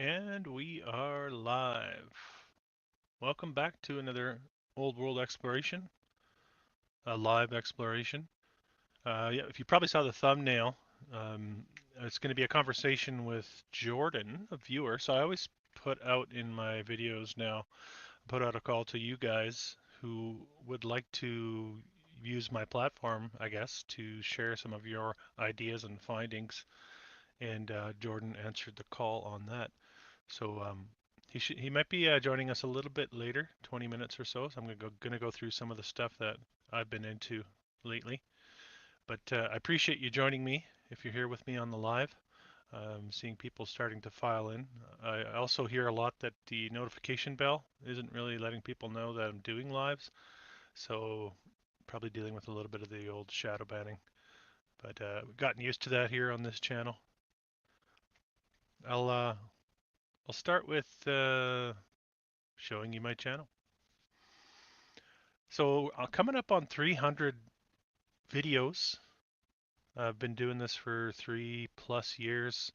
And we are live. Welcome back to another old world exploration, a live exploration. Yeah, if you probably saw the thumbnail, um, it's going to be a conversation with Jordan, a viewer. So I always put out in my videos now, put out a call to you guys who would like to use my platform, I guess, to share some of your ideas and findings. And Jordan answered the call on that. So he might be joining us a little bit later, 20 minutes or so. So I'm gonna go through some of the stuff that I've been into lately. But I appreciate you joining me if you're here with me on the live. Seeing people starting to file in. I also hear a lot that the notification bell isn't really letting people know that I'm doing lives. So probably dealing with a little bit of the old shadow banning. But we've gotten used to that here on this channel. I'll start with showing you my channel. So coming up on 300 videos. I've been doing this for 3+ years,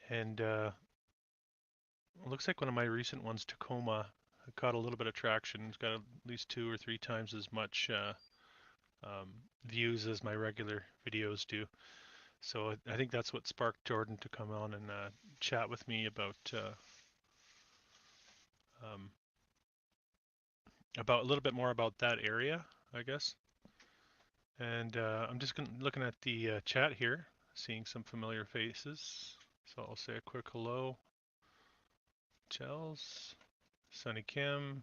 and it looks like one of my recent ones, Tacoma, caught a little bit of traction. It's got at least 2 or 3 times as much um, views as my regular videos do. So I think that's what sparked Jordan to come on and chat with me um, about a little bit more about that area, I guess. And I'm just looking at the chat here, seeing some familiar faces. So I'll say a quick hello. Chels, Sunny Kim.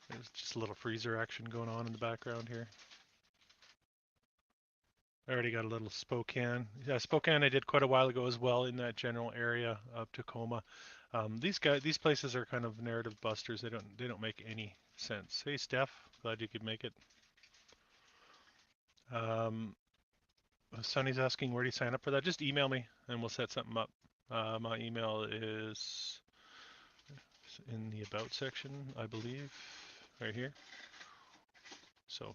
There's just a little freezer action going on in the background here. I already got a little Spokane. Yeah, Spokane I did quite a while ago as well in that general area of Tacoma. These places are kind of narrative busters. They don't make any sense. Hey Steph, glad you could make it. Um, Sunny's asking where do you sign up for that? Just email me and we'll set something up. My email is in the about section, I believe, right here. So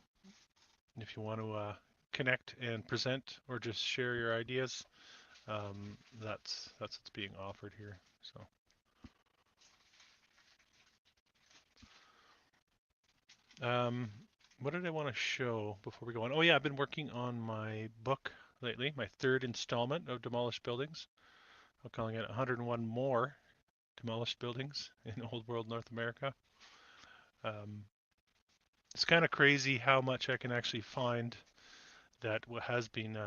if you want to connect and present or just share your ideas, that's what's being offered here. So what did I want to show before we go on? Oh yeah, I've been working on my book lately, my third installment of Demolished Buildings. I'm calling it 101 More Demolished Buildings in Old World North America. Um, it's kind of crazy how much I can actually find that has been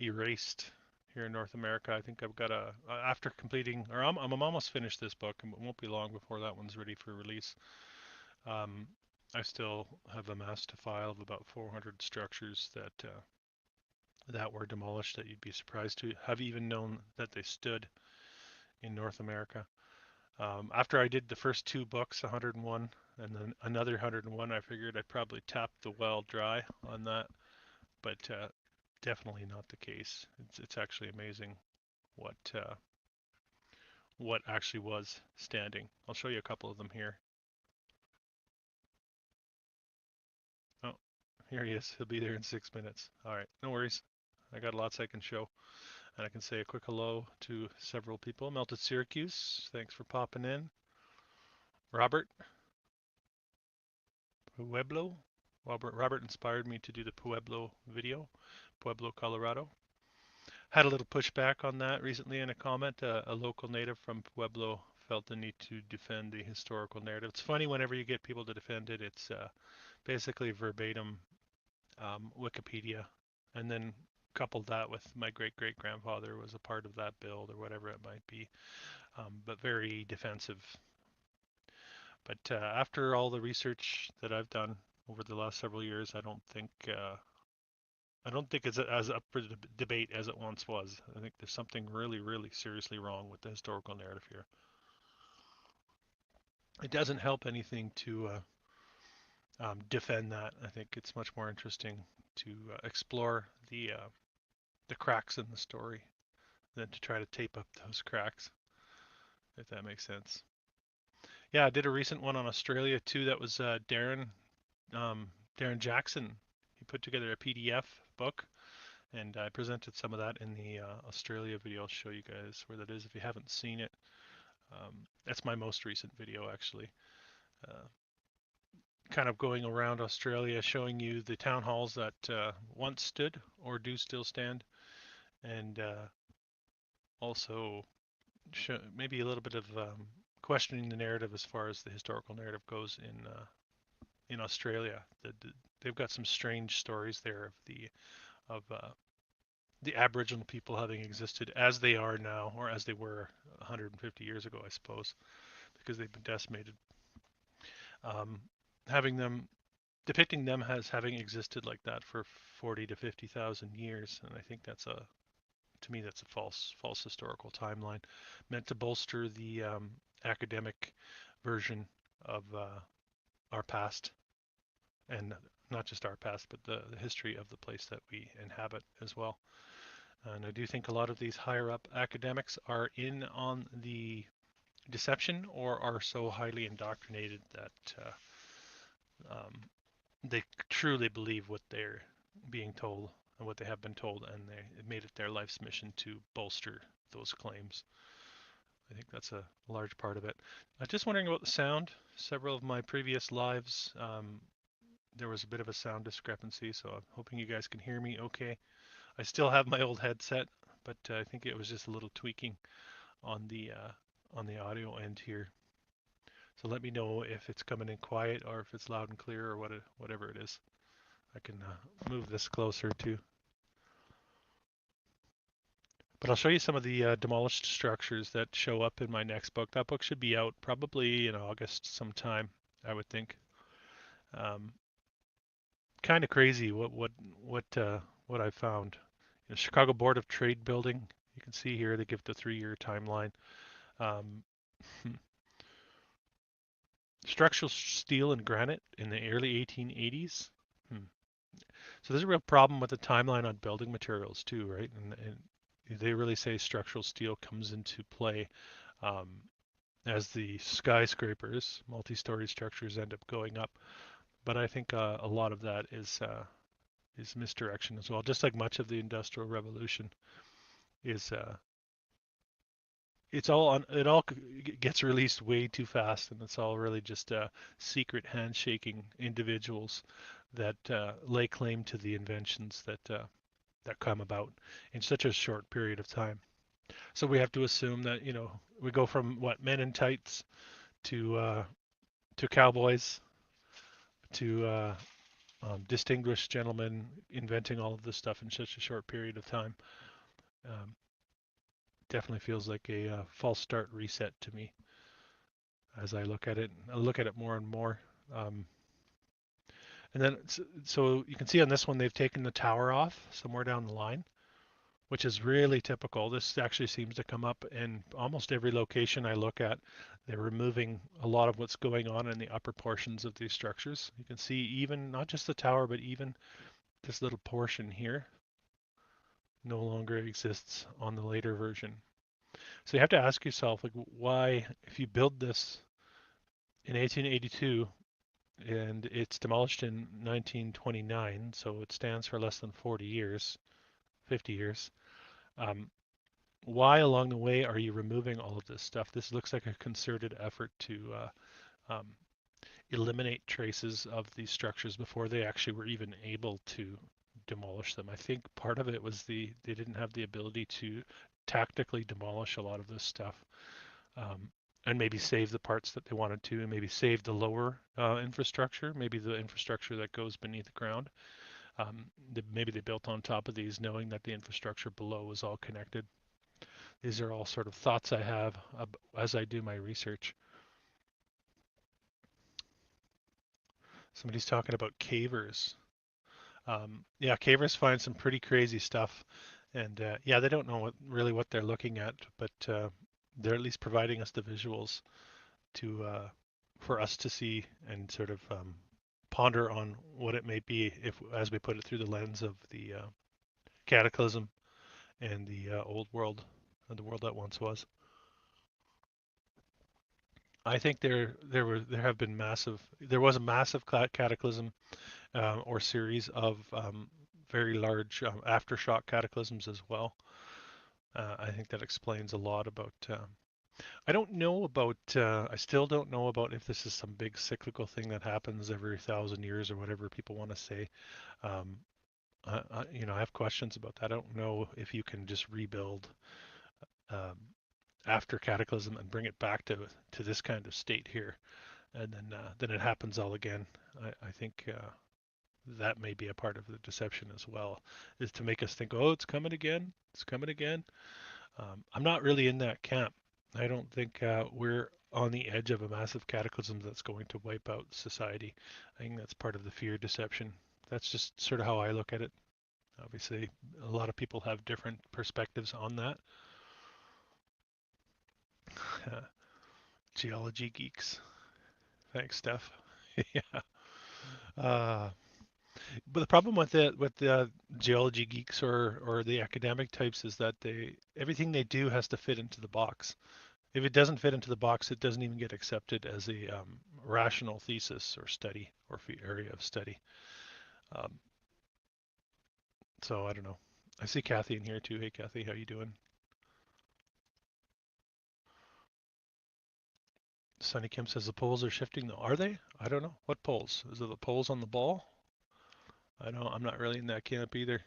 erased here in North America. I think I've got after completing, or I'm almost finished this book, and it won't be long before that one's ready for release. Um, I still have amassed a file of about 400 structures that were demolished that you'd be surprised to have even known that they stood in North America. After I did the first two books, 101 and then another 101, I figured I'd probably tap the well dry on that, but definitely not the case. It's actually amazing what what actually was standing. I'll show you a couple of them here. Oh, here he is. He'll be there in 6 minutes. All right, no worries. I got lots I can show, and I can say a quick hello to several people. Melted Syracuse, thanks for popping in. Robert Pueblo. Robert inspired me to do the Pueblo video, Pueblo, Colorado. Had a little pushback on that recently in a comment. A local native from Pueblo felt the need to defend the historical narrative. It's funny whenever you get people to defend it, it's basically verbatim Wikipedia, and then coupled that with my great great grandfather was a part of that build or whatever it might be, but very defensive. But after all the research that I've done over the last several years, I don't think it's as up for debate as it once was. I think there's something really, really seriously wrong with the historical narrative here. It doesn't help anything to defend that. I think it's much more interesting to explore the cracks in the story than to try to tape up those cracks, if that makes sense. Yeah, I did a recent one on Australia too. That was um, Darren Jackson. He put together a PDF book, And I presented some of that in the Australia video. I'll show you guys where that is if you haven't seen it. That's my most recent video, actually. Uh, Kind of going around Australia, showing you the town halls that once stood or do still stand, and also maybe a little bit of questioning the narrative as far as the historical narrative goes in Australia. They've got some strange stories there of the Aboriginal people having existed as they are now, or as they were 150 years ago, I suppose, because they've been decimated. Um, having them depicting them as having existed like that for 40 to 50,000 years, and I think to me that's a false historical timeline, meant to bolster the academic version of our past, and not just our past, but the history of the place that we inhabit as well. And I do think a lot of these higher up academics are in on the deception or are so highly indoctrinated that they truly believe what they're being told and what they have been told, and they made it their life's mission to bolster those claims. I think that's a large part of it. Just wondering about the sound. Several of my previous lives, there was a bit of a sound discrepancy, so I'm hoping you guys can hear me okay. I still have my old headset, but I think it was just a little tweaking on the audio end here. So let me know if it's coming in quiet or if it's loud and clear or whatever it is. I can move this closer too. But I'll show you some of the demolished structures that show up in my next book. That book should be out probably in August sometime, I would think. Um, kind of crazy what I found. Chicago Board of Trade building. You can see here they give the 3-year timeline. Um, structural steel and granite in the early 1880s. Hmm. So there's a real problem with the timeline on building materials too, right? And they really say structural steel comes into play um, as the skyscrapers, multi-story structures end up going up. But I think a lot of that is misdirection as well. Just like much of the Industrial Revolution is, it all gets released way too fast, and it's all really just secret handshaking individuals that lay claim to the inventions that come about in such a short period of time. So we have to assume that we go from what men in tights to cowboys to distinguished gentlemen inventing all of this stuff in such a short period of time. Um, Definitely feels like a false start reset to me as I look at it. I look at it more and more. Um, and then, so you can see on this one, they've taken the tower off somewhere down the line, which is really typical. This actually seems to come up in almost every location I look at. They're removing a lot of what's going on in the upper portions of these structures. You can see even not just the tower, but even this little portion here no longer exists on the later version. So you have to ask yourself, like, why, if you build this in 1882 and it's demolished in 1929, so it stands for less than 40 years, 50 years, um, why along the way are you removing all of this stuff? This looks like a concerted effort to eliminate traces of these structures before they actually were even able to demolish them. I think part of it was they didn't have the ability to tactically demolish a lot of this stuff, and maybe save the parts that they wanted to, and maybe save the lower infrastructure, maybe the infrastructure that goes beneath the ground. Maybe they built on top of these, knowing that the infrastructure below was all connected. These are all sort of thoughts I have as I do my research. Somebody's talking about cavers. Yeah, cavers find some pretty crazy stuff, and yeah, they don't know really what they're looking at, but they're at least providing us the visuals to for us to see and sort of ponder on what it may be if, as we put it through the lens of the cataclysm and the old world, the world that once was. I think there have been massive. There was a massive cataclysm or series of very large aftershock cataclysms as well. I think that explains a lot about. I don't know about. I still don't know about if this is some big cyclical thing that happens every 1,000 years or whatever people want to say. Um, I have questions about that. I don't know if you can just rebuild um, after cataclysm and bring it back to this kind of state here, and then it happens all again. I think that may be a part of the deception as well, is to make us think, oh, it's coming again, it's coming again. I'm not really in that camp. I don't think we're on the edge of a massive cataclysm that's going to wipe out society. I think that's part of the fear deception. That's just sort of how I look at it. Obviously, a lot of people have different perspectives on that. Geology geeks. Thanks, Steph. Yeah. Uh, but the problem with the geology geeks or the academic types is that they everything they do has to fit into the box. If it doesn't fit into the box, it doesn't even get accepted as a rational thesis or study or area of study. Um, so I don't know. I see Kathy in here too. Hey, Kathy, how you doing? Sunny Kim says the poles are shifting though. Are they? I don't know. What poles? Is it the poles on the ball? I don't. I'm not really in that camp either.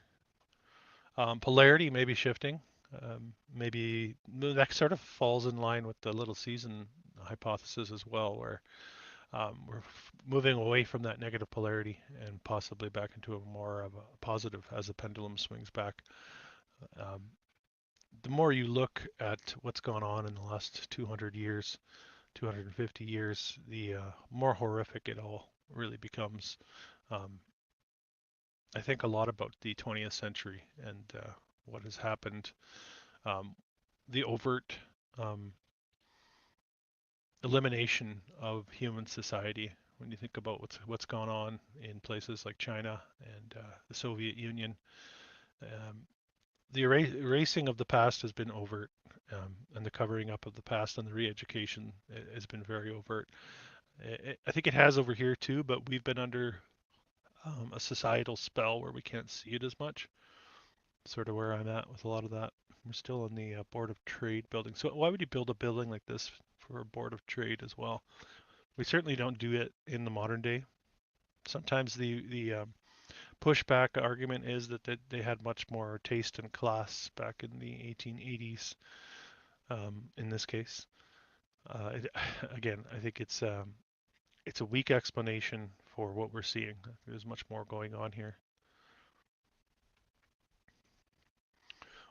Polarity may be shifting. Maybe that sort of falls in line with the little season hypothesis as well, where we're moving away from that negative polarity and possibly back into a more of a positive as the pendulum swings back. Um, the more you look at what's gone on in the last 200 years, 250 years, the more horrific it all really becomes. Um, I think a lot about the 20th century and what has happened. Um, the overt um, elimination of human society. When you think about what's gone on in places like China and the Soviet Union, um, the erasing of the past has been overt, and the covering up of the past and the re-education has been very overt. I think it has over here too, but we've been under a societal spell where we can't see it as much. Sort of where I'm at with a lot of that. We're still in the Board of Trade building. So why would you build a building like this for a Board of Trade as well? We certainly don't do it in the modern day. Sometimes the pushback argument is that they had much more taste and class back in the 1880s. In this case, it, again, I think it's a weak explanation for what we're seeing. There's much more going on here.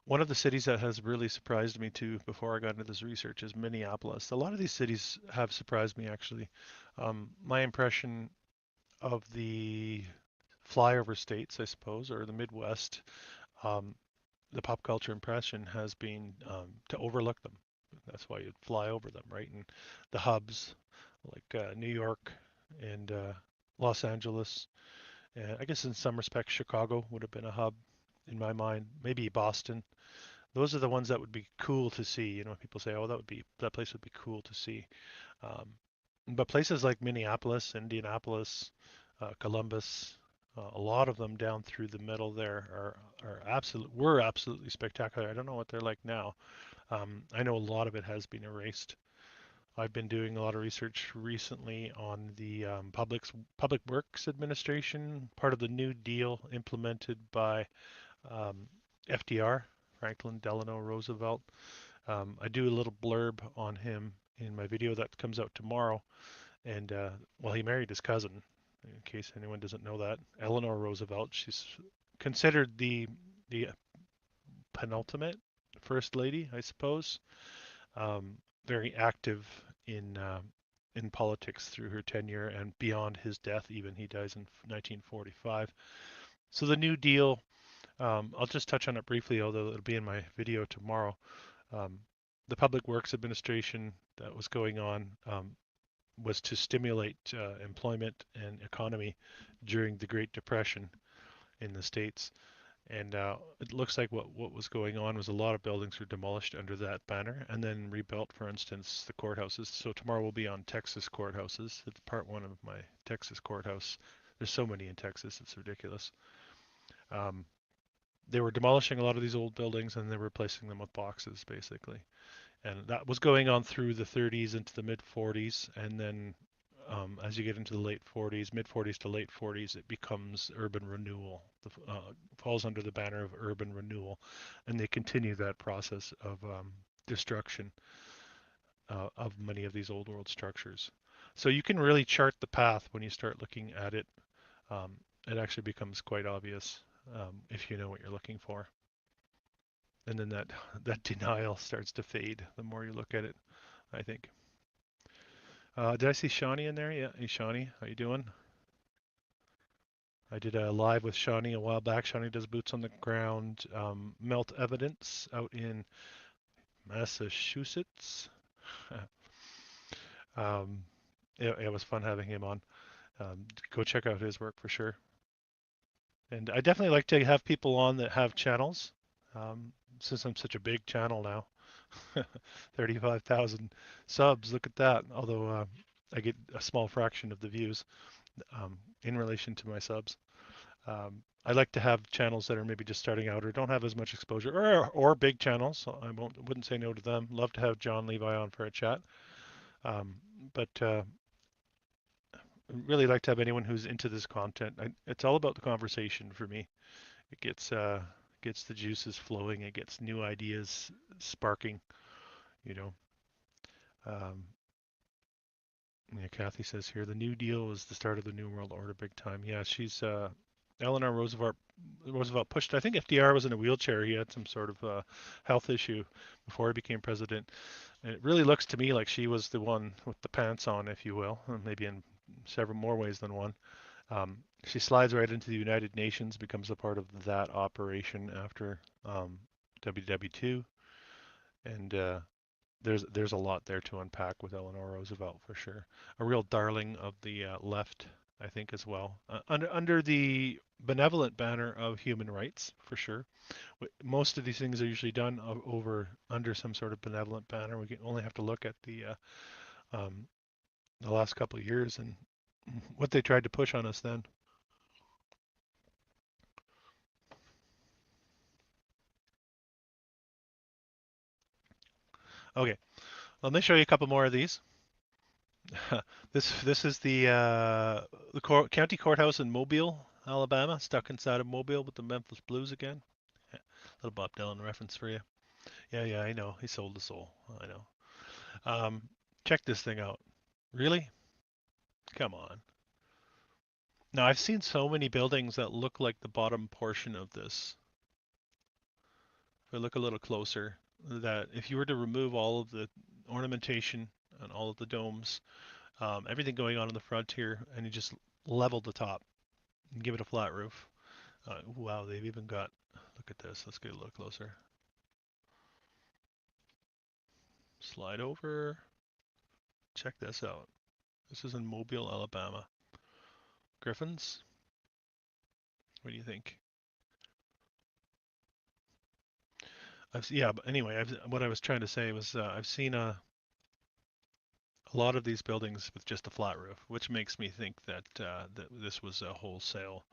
One of the cities that has really surprised me too before I got into this research is Minneapolis. A lot of these cities have surprised me actually. My impression of the flyover states, I suppose, or the Midwest, um, the pop culture impression has been to overlook them. That's why you'd fly over them, right? And the hubs like New York and Los Angeles, and I guess in some respects Chicago would have been a hub in my mind. Maybe Boston. Those are the ones that would be cool to see. You know, people say, "Oh, that place would be cool to see." Um, but places like Minneapolis, Indianapolis, Columbus, a lot of them down through the middle there were absolutely spectacular. I don't know what they're like now. I know a lot of it has been erased. I've been doing a lot of research recently on the Public Works Administration, part of the New Deal implemented by um, FDR, Franklin Delano Roosevelt. I do a little blurb on him in my video that comes out tomorrow. And well, he married his cousin, in case anyone doesn't know that, Eleanor Roosevelt. She's considered the penultimate first lady, I suppose. Um, Very active in politics through her tenure and beyond his death. Even he dies in 1945. So the New Deal. I'll just touch on it briefly, although it'll be in my video tomorrow. Um, the Public Works Administration that was going on was to stimulate employment and economy during the Great Depression in the States. And it looks like what was going on was a lot of buildings were demolished under that banner and then rebuilt, for instance, the courthouses. So tomorrow we'll be on Texas courthouses. It's part one of my Texas courthouse. There's so many in Texas, it's ridiculous. Um, they were demolishing a lot of these old buildings and they were replacing them with boxes, basically. And that was going on through the 30s into the mid 40s, and then as you get into the late 40s, mid 40s to late 40s, it becomes urban renewal. Falls under the banner of urban renewal, and they continue that process of destruction of many of these old world structures. So you can really chart the path when you start looking at it. Um, it actually becomes quite obvious if you know what you're looking for, and then that denial starts to fade the more you look at it, I think. Did I see Shawnee in there? Yeah. Hey, Shawnee, how you doing? I did a live with Shawnee a while back. Shawnee does boots on the ground melt evidence out in Massachusetts. um, it was fun having him on. Go check out his work for sure. And I definitely like to have people on that have channels. Um, since I'm such a big channel now, 35,000 subs. Look at that. Although I get a small fraction of the views in relation to my subs. I like to have channels that are maybe just starting out or don't have as much exposure, or big channels. So I wouldn't say no to them. Love to have John Levi on for a chat. Um, but really like to have anyone who's into this content. It's all about the conversation for me. It gets the juices flowing. It gets new ideas sparking. You know. Um, yeah, Kathy says here the New Deal is the start of the New World Order, big time. Yeah, she's Eleanor Roosevelt. Roosevelt pushed. I think FDR was in a wheelchair. He had some sort of health issue before he became president. And it really looks to me like she was the one with the pants on, if you will, and maybe in several more ways than one. She slides right into the United Nations, becomes a part of that operation after WW2, and there's a lot there to unpack with Eleanor Roosevelt for sure. A real darling of the left, I think, as well. Under the benevolent banner of human rights, for sure. Most of these things are usually done over under some sort of benevolent banner. We can only have to look at um, the last couple of years and what they tried to push on us then. Okay, let me show you a couple more of these. This is the county courthouse in Mobile, Alabama, stuck inside of Mobile with the Memphis Blues again. Yeah, little Bob Dylan reference for you. Yeah, yeah, I know. He sold the soul. I know. Um, check this thing out. Really? Come on. Now I've seen so many buildings that look like the bottom portion of this. If I look a little closer, that if you were to remove all of the ornamentation and all of the domes, everything going on in the front here, and you just level the top and give it a flat roof. Wow, they've even got, look at this. Let's get a little closer. Slide over. Check this out. This is in Mobile, Alabama. Griffins, what do you think? Yeah, but anyway, what I was trying to say was I've seen a lot of these buildings with just a flat roof, which makes me think that this was a wholesale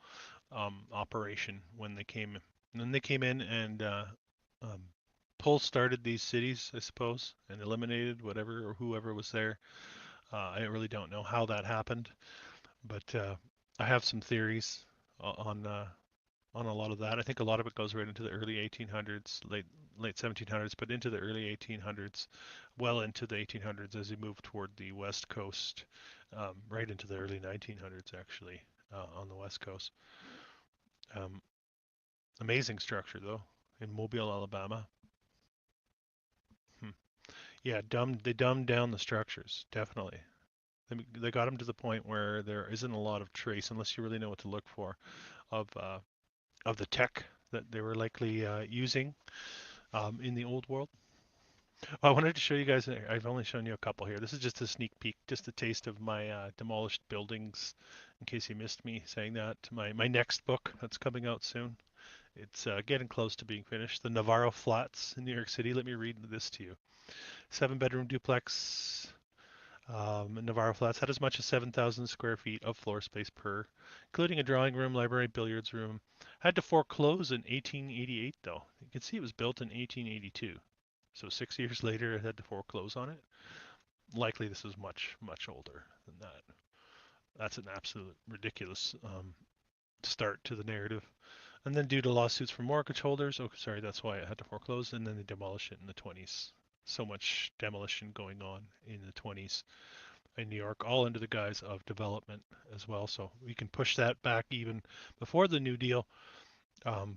operation when they came. And then they came in and um, pull started these cities, I suppose, and eliminated whatever or whoever was there. I really don't know how that happened, but I have some theories on a lot of that. I think a lot of it goes right into the early 1800s, late 1700s, but into the early 1800s, well into the 1800s as you move toward the west coast, right into the early 1900s actually on the west coast. Um, Amazing structure though in Mobile, Alabama. Hmm. Yeah, they dumbed down the structures definitely. They got them to the point where there isn't a lot of trace, unless you really know what to look for, of uh, of the tech that they were likely using in the old world. I wanted to show you guys. I've only shown you a couple here. This is just a sneak peek, just a taste of my demolished buildings. In case you missed me saying that, my next book that's coming out soon. It's getting close to being finished. The Navarro Flats in New York City. Let me read this to you. 7-bedroom duplex Navarro Flats had as much as 7,000 square feet of floor space per, including a drawing room, library, billiards room. Had to foreclose in 1888, though. You can see it was built in 1882. So 6 years later, it had to foreclose on it. Likely this is much, much older than that. That's an absolute ridiculous start to the narrative. And then due to lawsuits from mortgage holders, oh, sorry, that's why it had to foreclose, and then they demolish it in the 20s. So much demolition going on in the 20s in New York, all under the guise of development as well. So we can push that back even before the New Deal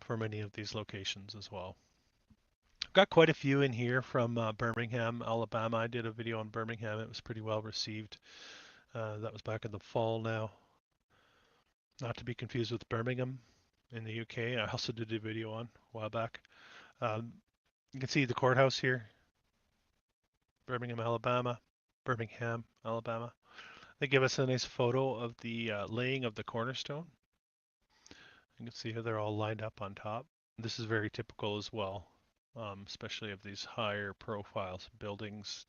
for many of these locations as well. I've got quite a few in here from Birmingham, Alabama. I did a video on Birmingham. It was pretty well received. That was back in the fall now. Not to be confused with Birmingham in the UK. I also did a video on a while back. You can see the courthouse here, Birmingham, Alabama. Birmingham, Alabama. They give us a nice photo of the laying of the cornerstone. You can see how they're all lined up on top. This is very typical as well, especially of these higher profiles buildings,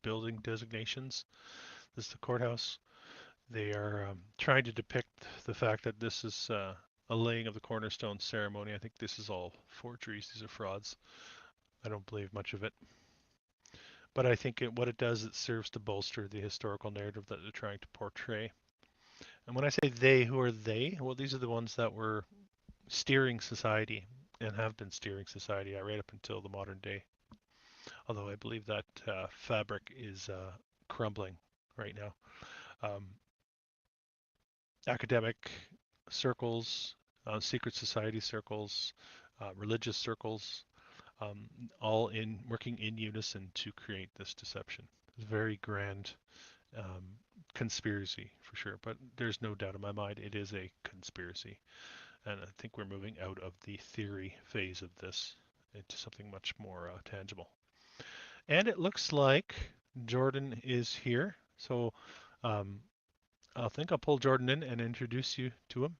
building designations. This is the courthouse. They are trying to depict the fact that this is a laying of the cornerstone ceremony. I think this is all forgeries. These are frauds. I don't believe much of it. But I think what it does, it serves to bolster the historical narrative that they're trying to portray. And when I say they, who are they? Well, these are the ones that were steering society and have been steering society right up until the modern day. Although I believe that fabric is crumbling right now. Academic circles, secret society circles, religious circles, all in working in unison to create this deception. It's a very grand conspiracy for sure, but there's no doubt in my mind it is a conspiracy. And I think we're moving out of the theory phase of this into something much more tangible. And it looks like Jordan is here. So I think I'll pull Jordan in and introduce you to him.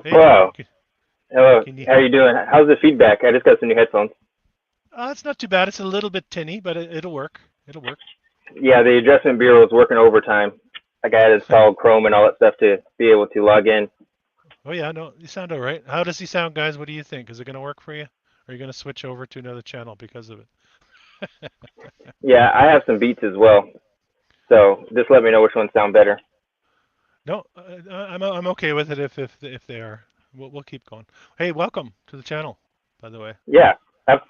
Hey, Hello. Hello. can you? How are you doing? How's the feedback? I just got some new headphones. It's not too bad. It's a little bit tinny, but it'll work. It'll work. Yeah, the adjustment bureau is working overtime. Like I had to install Chrome and all that stuff to be able to log in. Oh yeah, no, you sound all right. How does he sound, guys? What do you think? Is it going to work for you? Or are you going to switch over to another channel because of it? Yeah, I have some beats as well. So just let me know which ones sound better. No, I'm okay with it if they are. We'll keep going. Hey, welcome to the channel, by the way. Yeah,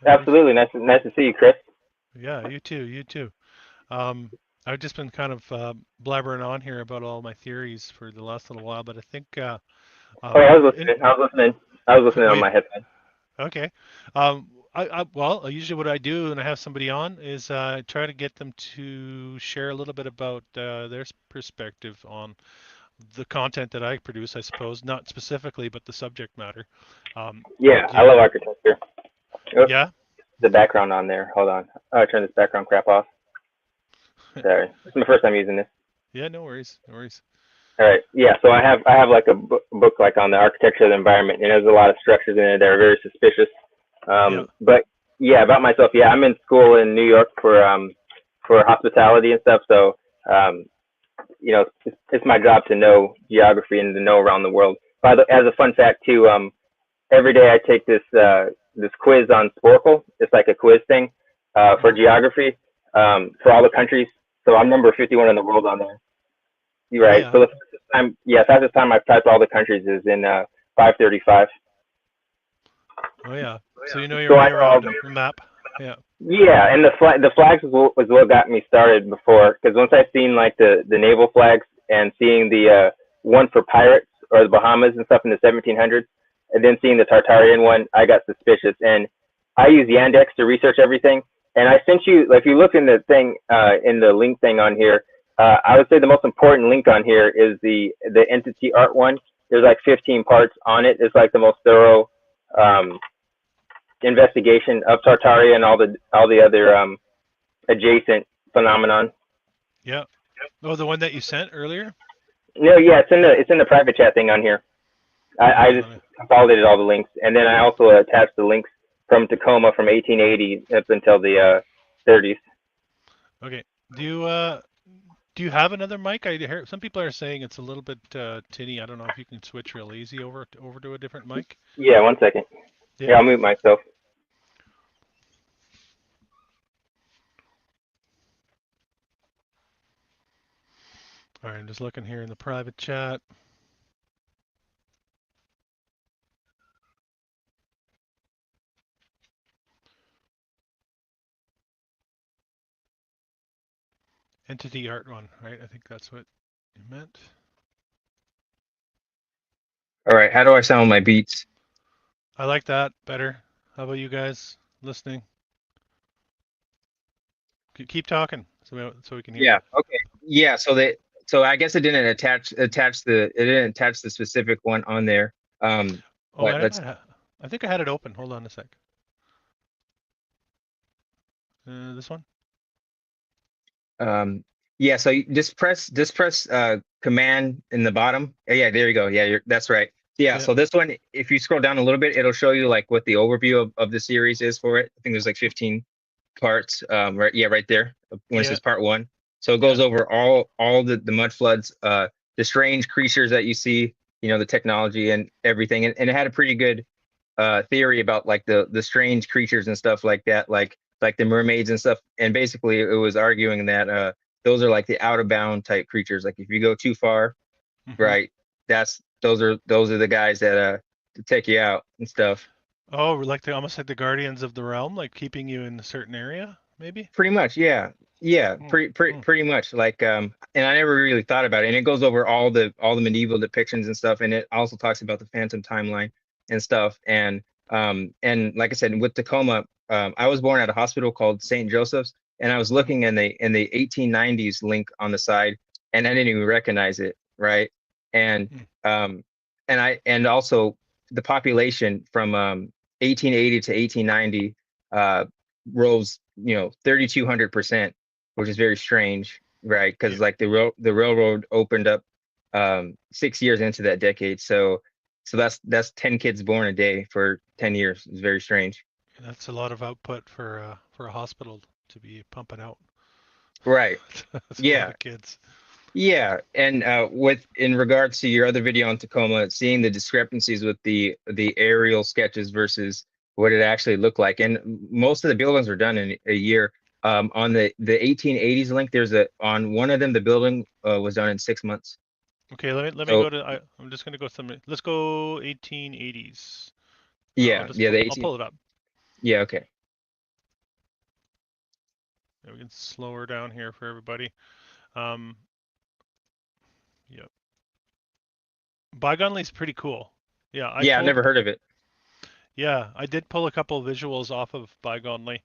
Nice. absolutely. Nice to see you, Chris. Yeah, you too. You too. Um, I've just been kind of blabbering on here about all my theories for the last little while, but I think Oh, yeah, I was in listening. I was listening oh on yeah, my headset. okay. Well, usually what I do when I have somebody on is try to get them to share a little bit about their perspective on the content that I produce, I suppose, not specifically, but the subject matter. Yeah, Do I you, love architecture. Oops, yeah? the background on there. Hold on. Oh, turn this background crap off. Sorry. This is my first time using this. Yeah, no worries, no worries. All right. Yeah. So I have like a book like on the architecture of the environment, and there's a lot of structures in it that are very suspicious. Yeah, But yeah, about myself. Yeah, I'm in school in New York for hospitality and stuff. So um, it's my job to know geography and to know around the world. As a fun fact too, every day I take this quiz on Sporkle. It's like a quiz thing for hmm geography for all the countries. So I'm number 51 in the world on there. You're Oh right. yeah, So the fastest time, yeah, fastest time I've typed all the countries is in 5:35. oh yeah. So you know your So way I know all around the. the map. Yeah. Yeah, and the flags was what got me started before, because once I seen like the naval flags and seeing the one for pirates or the Bahamas and stuff in the 1700s, and then seeing the Tartarian one, I got suspicious. And I use Yandex to research everything. And I sent you, like, if you look in the thing in the link thing on here, I would say the most important link on here is the entity art one. There's like 15 parts on it. It's like the most thorough um, investigation of Tartaria and all the other adjacent phenomenon. Yeah. Oh, the one that you sent earlier? No, yeah, it's in the private chat thing on here. I Okay, just let me. consolidated all the links, and then I also attached the links from Tacoma from 1880 up until the 30s. Okay. Do you uh do you have another mic? I hear some people are saying it's a little bit tinny. I don't know if you can switch real easy over to a different mic. Yeah, 1 second. Yeah. Here, I'll mute myself. All right, I'm just looking here in the private chat. Entity art one, right? I think that's what you meant. All right, how do I sound with my beats? I like that better. How about you guys listening? Keep talking so we can hear you. Yeah. Okay. Yeah. So I guess it didn't attach the specific one on there. Oh, But let's I think I had it open. Hold on a sec. This one? um yeah. So you just press command in the bottom. Yeah. There you go. Yeah. That's right. Yeah. Yeah. So this one, if you scroll down a little bit, it'll show you like what the overview of the series is for it. I think there's like 15 parts. Right. Yeah. Right there. When it Yeah. says part one. So it Yeah. goes over all the mud floods, the strange creatures that you see, the technology and everything, and it had a pretty good theory about like the strange creatures and stuff like that, like the mermaids and stuff. And basically, it was arguing that those are like the out of bound type creatures. Like if you go too far, Mhm. right, those are the guys that to take you out and stuff. Oh, like the almost like the guardians of the realm, like keeping you in a certain area, maybe? Pretty much, yeah. Yeah, Hmm. pretty Hmm. pretty much like and I never really thought about it. And it goes over all the medieval depictions and stuff, and it also talks about the phantom timeline and stuff. And like I said, with Tacoma, I was born at a hospital called St. Joseph's, and I was Hmm. looking in the 1890s link on the side, and I didn't even recognize it, right? And Hmm. um and also the population from 1880 to 1890 uh rose, 3,200%, which is very strange, right? Yeah, Because like the railroad opened up 6 years into that decade. So that's 10 kids born a day for 10 years. It's very strange. that's a lot of output for a hospital to be pumping out. Right. That's a lot Yeah. of kids. Yeah, and with in regards to your other video on Tacoma, seeing the discrepancies with the aerial sketches versus what it actually looked like, and most of the buildings were done in a year. On the 1880s link, there's a on one of them, the building was done in 6 months. Okay, let me So go to I'm just gonna go some. Let's go 1880s. yeah, yeah, I'll pull it up. yeah, okay, Yeah, we can slow her down here for everybody. Um, yeah, Bygonly's pretty cool. Yeah, I yeah, I've pulled. never heard of it. Yeah, I did pull a couple of visuals off of Bygonly.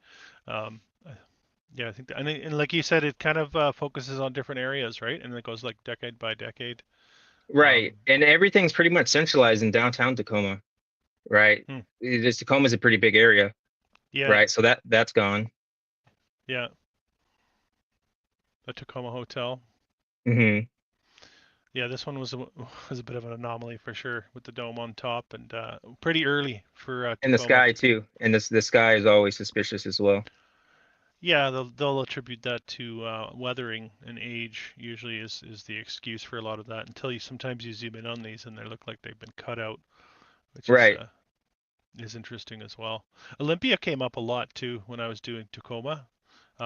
Um, yeah, I think, and like you said, it kind of focuses on different areas, right? And it goes like decade by decade. Right, Um, and everything's pretty much centralized in downtown Tacoma, right? hmm, Tacoma's a pretty big area, yeah, right? So that's gone. yeah, the Tacoma Hotel. Hmm. Yeah, this one was was a bit of an anomaly for sure with the dome on top and pretty early for And the Tacoma. sky too. And the sky is always suspicious as well. Yeah, they'll attribute that to weathering and age. Usually is the excuse for a lot of that. Until you sometimes you zoom in on these and they look like they've been cut out, which Right, is interesting as well. Olympia came up a lot too when I was doing Tacoma.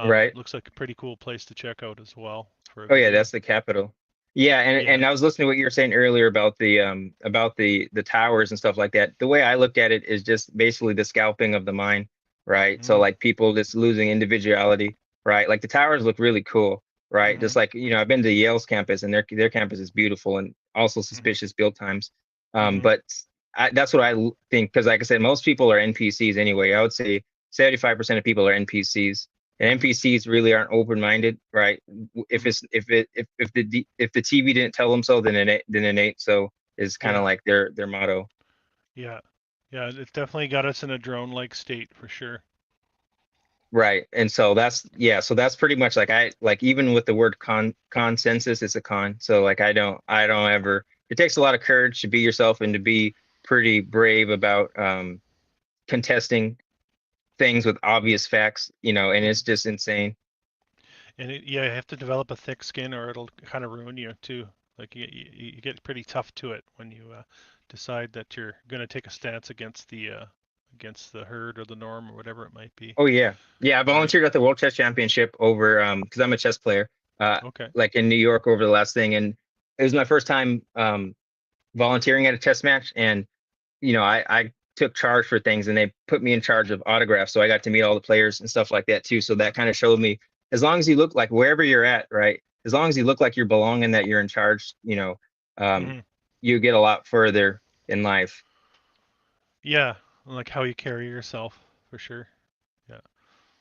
right. Looks like a pretty cool place to check out as well for a Oh yeah, video. that's the capital. Yeah, and Yeah. I was listening to what you were saying earlier about the towers and stuff like that. The way I look at it is just basically the scalping of the mind, right? So Mm, like people just losing individuality, right? Like the towers look really cool, right? mm-hmm, Just like, I've been to Yale's campus and their campus is beautiful and also mm-hmm, suspicious build times. mm-hmm. But that's what think, because like I said, most people are NPCs anyway. I would say 75% of people are NPCs. And Mm-hmm. NPCs really aren't open-minded, right? If Mm-hmm. it's if the TV didn't tell them so, then it ain't so is kind of Yeah. like their motto. Yeah. Yeah. It's definitely got us in a drone-like state for sure. Right. And so that's pretty much like I like even with the word consensus, it's a con. So like I don't ever it takes a lot of courage to be yourself and to be pretty brave about contesting things with obvious facts, and Mm-hmm. it's just insane. And yeah, you have to develop a thick skin or it'll kind of ruin you too. Like you get pretty tough to it when you decide that you're going to take a stance against the herd or the norm or whatever it might be, Oh yeah, yeah. I right? volunteered at the World Chess Championship over because I'm a chess player, Okay. like in New York over the last thing, and it was my first time volunteering at a chess match, and I took charge for things, and they put me in charge of autographs, so I got to meet all the players and stuff like that too. So that kind of showed me, as long as you look like wherever you're at, right? As long as you look like you're belonging, that you're in charge, um, Hmm. you get a lot further in life. Yeah, like how you carry yourself for sure. Yeah.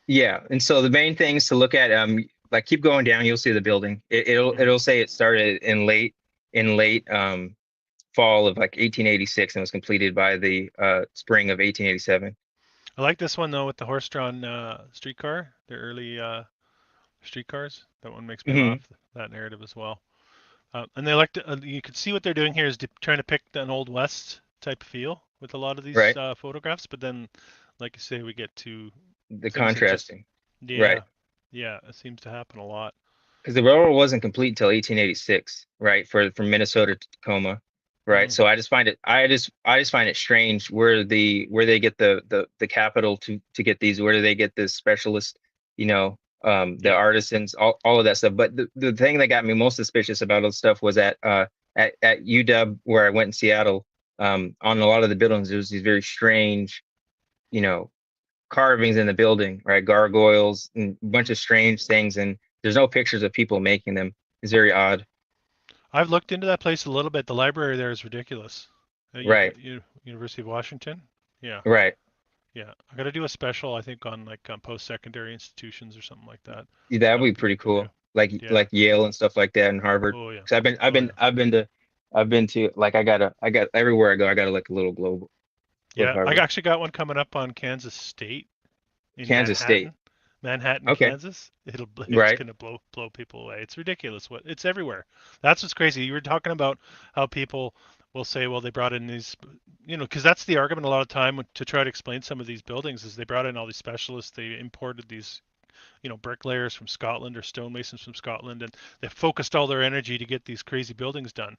Yeah, and so the main things to look at, like keep going down, you'll see the building. Hmm. It'll say it started in late fall of like 1886 and was completed by the spring of 1887. I like this one though with the horse-drawn streetcar, the early streetcars. That one makes me Hmm. laugh. That narrative as well. And they like to, you can see what they're doing here is trying to pick an old west type feel with a lot of these Right, photographs. But then, like you say, we get to the things that just, contrasting. yeah, Right, yeah, it seems to happen a lot. because the railroad wasn't complete until 1886, right? For from Minnesota to Tacoma, right? Mm, So I just find it strange where they get the capital to get these, where do they get this specialist, the yeah, artisans, all of that stuff. But the thing that got me most suspicious about all this stuff was at UW where I went in Seattle, on a lot of the buildings, there was these very strange, you know, carvings in the building, right? Gargoyles and a bunch of strange things, and there's no pictures of people making them. It's very odd. I've looked into that place a little bit. The library there is ridiculous. Right, University of Washington. Yeah, right. yeah. I got to do a special, I think, on like post-secondary institutions or something like that. That That would would be be good pretty to do. cool. Yeah. Like Yale and stuff like that, and Harvard. Oh yeah. Because Oh yeah. I've been to like I got everywhere I go. I got to like a little globe of Yeah, I Harvard. actually got one coming up on Kansas State in Kansas State. Manhattan, Okay. Kansas. It's Right. gonna blow people away. It's ridiculous. It's everywhere. That's what's crazy. You were talking about how people will say, well, they brought in these, because that's the argument a lot of time to try to explain some of these buildings is they brought in all these specialists. They imported these, bricklayers from Scotland or stonemasons from Scotland, and they focused all their energy to get these crazy buildings done.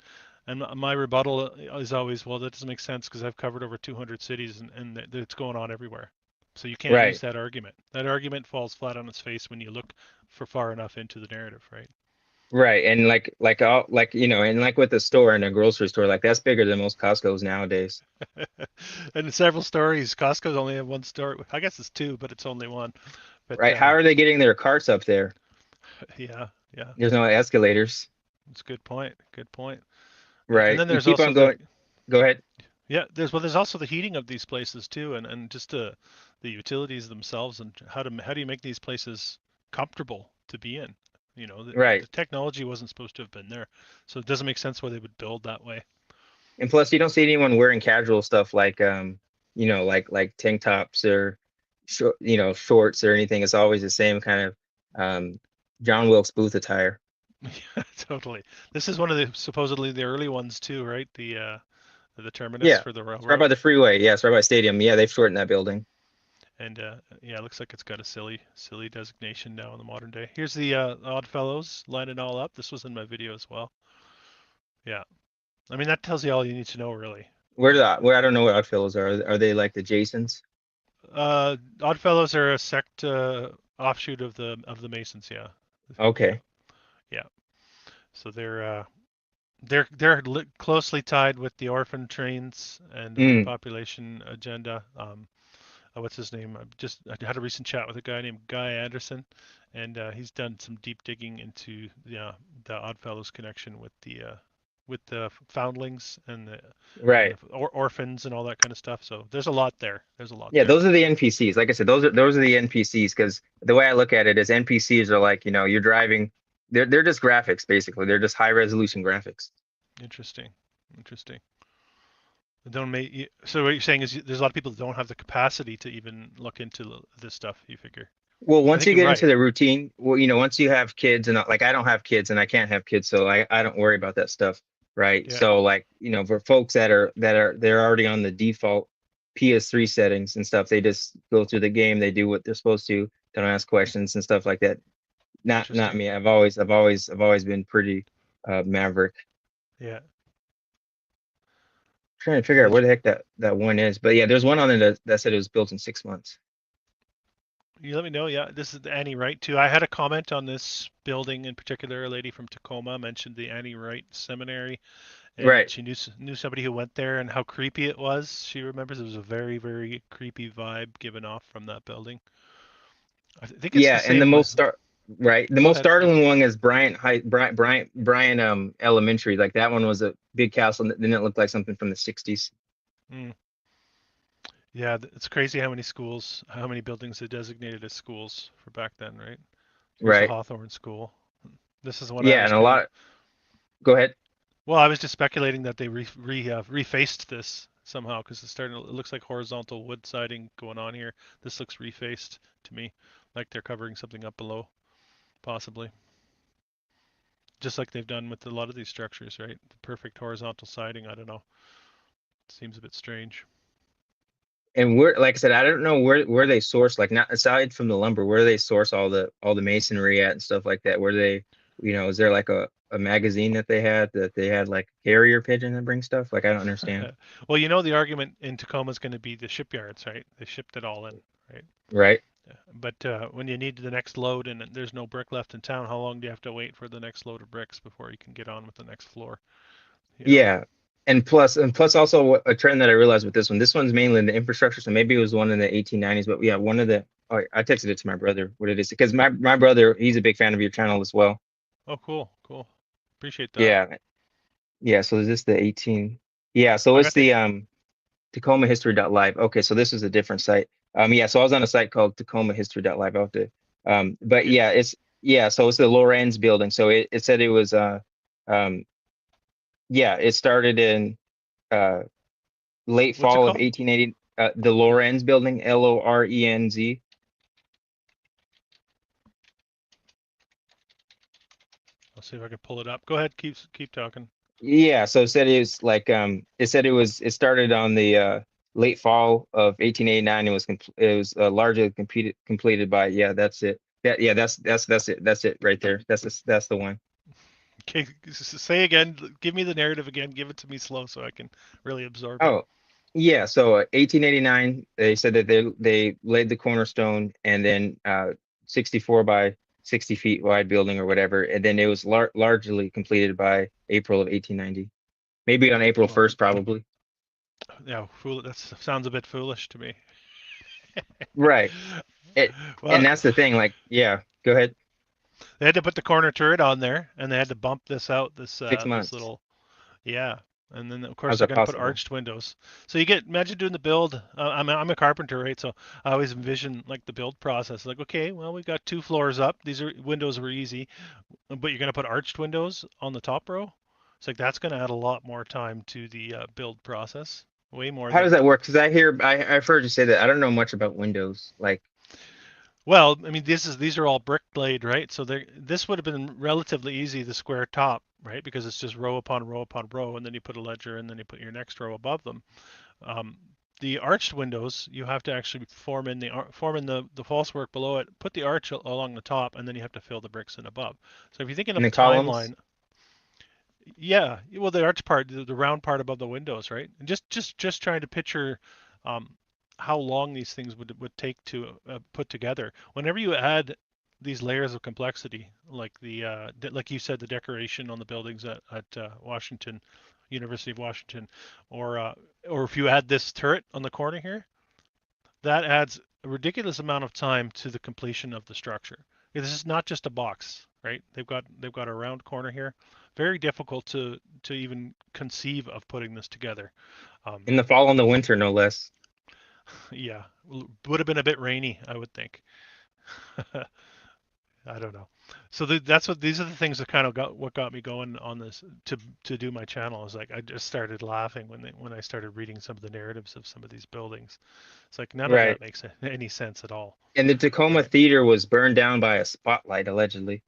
And my rebuttal is always, well, that doesn't make sense because I've covered over 200 cities and it's going on everywhere. So you can't use Right. that argument. That argument falls flat on its face when you look for far enough into the narrative, right? Right. And and like with the store and a grocery store, like that's bigger than most Costco's nowadays. And several stories. Costco's only have one store. I guess it's two, but it's only one. But Right. How are they getting their carts up there? yeah, yeah, There's no escalators. it's a good point. Good point. And Right. then You there's keep also on the going. Go ahead. Yeah, there's also the heating of these places too, and just the utilities themselves, and how do you make these places comfortable to be in? Right. The technology wasn't supposed to have been there, so it doesn't make sense why they would build that way. And plus, you don't see anyone wearing casual stuff like like tank tops or shorts or anything. It's always the same kind of John Wilkes Booth attire. Yeah, totally. This is one of the supposedly the early ones too, right? The terminus Yeah, for the it's right by railroad, the freeway. Yeah, it's right by Stadium. Yeah, they've shortened that building. and yeah, it looks like it's got a silly designation now in the modern day. Here's the Odd Fellows lining all up. This was in my video as well. Yeah, I mean that tells you all you need to know, really. Where I don't know what Oddfellows are. Are they like the Jasons? Oddfellows are a sect offshoot of the Masons. Yeah, yeah, Okay. yeah. So they're closely tied with the orphan trains and the Mm, repopulation agenda. What's his name? I had a recent chat with a guy named Guy Anderson, and he's done some deep digging into the Oddfellows connection with the foundlings and right. the orphans and all that kind of stuff. So there's a lot there. There's a lot Yeah, there. those are the NPCs. Like I said, those are the NPCs because the way I look at it is NPCs are like, you're driving, they're just graphics basically. They're just high resolution graphics. Interesting. Interesting. Don't make so what you're saying is there's a lot of people that don't have the capacity to even look into this stuff, you figure. Well, I once think you you're get into right. the routine, well, once you have kids and like I don't have kids and I can't have kids, so I don't worry about that stuff, right? Yeah. So like, for folks they're already on the default PS3 settings and stuff, they just go through the game, they do what they're supposed to, they don't ask questions and stuff like that. Not Interesting. me. I've always been pretty maverick. Yeah. Trying to figure out Did where the heck that one is. But yeah, there's one on there that said it was built in 6 months. you let me know? Yeah, this is the Annie Wright too. I had a comment on this building in particular. A lady from Tacoma mentioned the Annie Wright Seminary, and Right. she knew somebody who went there and how creepy it was. She remembers it was a very creepy vibe given off from that building. I think it's the Yeah, and the same. most start right. The Go most ahead. Yeah. startling one is Bryant Elementary. Like that one was a big castle, and then it looked like something from the 60s. Mm. Yeah, it's crazy how many schools, how many buildings they designated as schools for back then, right? Here's the Right. Hawthorne School. This is what I Yeah, was and a kind of. lot. Go ahead. Well, I was just speculating that they refaced this somehow because it's starting. It looks like horizontal wood siding going on here. This looks refaced to me, like they're covering something up below, possibly, just like they've done with a lot of these structures, right? The perfect horizontal siding. I don't know. It seems a bit strange. And where, like I said, I don't know where they source, like not aside from the lumber, where they source all the masonry at and stuff like that. Where they, is there like a magazine that they had like a carrier pigeon that brings stuff? Like I don't understand. Well, the argument in Tacoma is going to be the shipyards, right? They shipped it all in, right? Right. But when you need the next load and there's no brick left in town, how long do you have to wait for the next load of bricks before you can get on with the next floor? You know? Yeah. And plus also a trend that I realized with this one's mainly in the infrastructure. So maybe it was one in the 1890s, but yeah, oh, I texted it to my brother what it is because my brother, he's a big fan of your channel as well. Oh, cool, cool. Appreciate that. Yeah. Yeah. So is this the 18? Yeah. So I it's got the. the Tacoma History.live. Okay. So this is a different site. Yeah. So I was on a site called Tacoma History.live out there. But Okay. yeah, yeah. So it's the Lorenz building. So it said it was, um, yeah, it started in, uh, late What's it fall of called? 1880, the Lorenz building, Lorenz. I'll see if I can pull it up. Go ahead. Keep talking. Yeah, so it said it started on the late fall of 1889. It was largely completed by, yeah, that's it. Yeah, that's it right there. That's the one. Okay. Say again. Give me the narrative again. Give it to me slow so I can really absorb it. Oh, yeah, so 1889 they said that they laid the cornerstone, and then 64 by 60 feet wide building or whatever, and then it was largely completed by April of 1890. Maybe on April Well, 1st, probably. yeah. That sounds a bit foolish to me. Right. It, and Well, that's the thing. Like, yeah, go ahead. they had to put the corner turret on there, and they had to bump this out. Six This months. little. Yeah. And then of course How's they're that going to put possible? arched windows. So you get imagine doing the build. I'm a carpenter, right? So I always envision like the build process. Like, okay, well we got 2 floors up. These are windows were easy, but you're going to put arched windows on the top row. It's like that's going to add a lot more time to the build process. Way more How does than. that work? Because I've heard you say that. I don't know much about Windows. Like, Well, I mean, these are all brick laid, right? So this would have been relatively easy, the square top, right? Because it's just row upon row upon row, and then you put a ledger, and then you put your next row above them. Um, the arched windows, you have to actually form in the false work below it, put the arch along the top, and then you have to fill the bricks in above. So if you're thinking in of a the columns, timeline, yeah, well, the arch part, the round part above the windows, right? And just trying to picture um, how long these things would take to put together. Whenever you add these layers of complexity, like like you said, the decoration on the buildings at Washington, University of Washington, or uh, or if you add this turret on the corner here, that adds a ridiculous amount of time to the completion of the structure. This is not just a box, right? They've got a round corner here. Very difficult to even conceive of putting this together. Um, in the fall and the winter, no less. yeah, would have been a bit rainy, I would think. I don't know. So that's what these are the things that kind of got what got me going on this to do my channel. Is like I just started laughing when I started reading some of the narratives of some of these buildings. It's like none of Right. that makes any sense at all, And the Tacoma right? Theater was burned down by a spotlight, allegedly.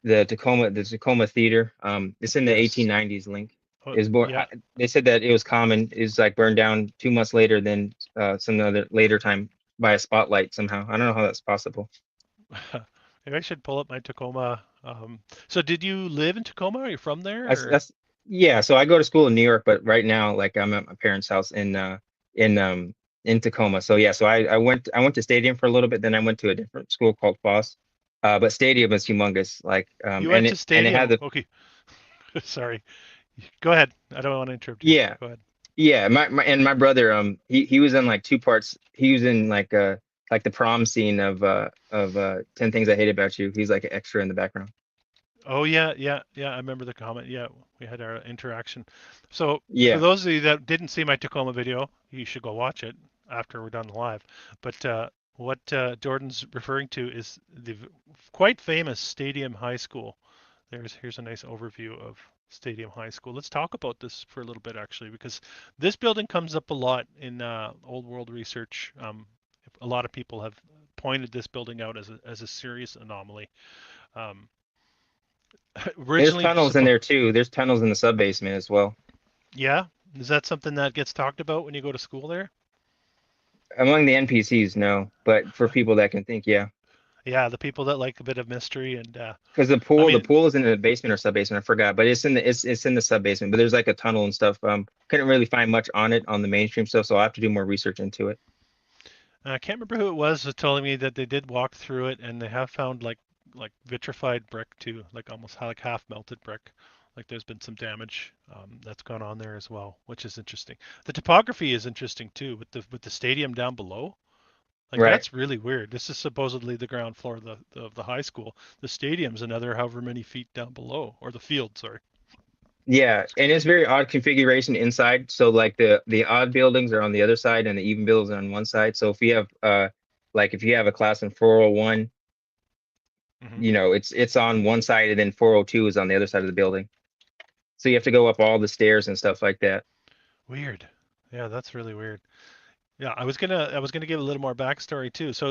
The Tacoma Theater. It's in the Yes. 1890s link. Oh, It was born. yeah. They said that it was common. It was like burned down 2 months later than some other later time by a spotlight somehow. I don't know how that's possible. Maybe I should pull up my Tacoma. So did you live in Tacoma? Are you from there? Or? That's yeah. So I go to school in New York, but right now, like I'm at my parents' house in in Tacoma. So yeah, so I went to Stadium for a little bit, then I went to a different school called Foss. But Stadium is humongous. Like You went to and it had Stadium. the Okay, sorry. Go ahead. I don't want to interrupt you. yeah Go ahead. yeah and my brother he was in like two parts. He was in like the prom scene of 10 Things I Hate About You. He's like an extra in the background. Oh yeah, yeah, yeah. I remember the comment. Yeah, we had our interaction. So for Yeah, those of you that didn't see my Tacoma video, you should go watch it after we're done live. But what Jordan's referring to is the quite famous Stadium High School. Here's a nice overview of Stadium High School. Let's talk about this for a little bit actually, because this building comes up a lot in old world research. A lot of people have pointed this building out as a serious anomaly. Um, there's originally tunnels in there too. There's tunnels in the sub basement as well. Yeah, is that something that gets talked about when you go to school there? Among the NPCs, no, but for people that can think, yeah. Yeah, the people that like a bit of mystery and Because I the mean, pool is in the basement or sub basement. I forgot, but it's in the sub basement. But there's like a tunnel and stuff. Couldn't really find much on it on the mainstream stuff, so I have to do more research into it. I can't remember who it was telling me that they did walk through it and they have found like vitrified brick too, like almost like half melted brick. Like there's been some damage that's gone on there as well, which is interesting. The topography is interesting too, with the stadium down below. Like Right. that's really weird. This is supposedly the ground floor of the high school. The stadium's another however many feet down below, or the field, sorry. Yeah, and it's very odd configuration inside. So like the odd buildings are on the other side, and the even buildings are on one side. So if you have like if you have a class in 401, Hmm. you know, it's on one side, and then 402 is on the other side of the building. So you have to go up all the stairs and stuff like that. Weird. Yeah, that's really weird. Yeah, I was gonna give a little more backstory too. So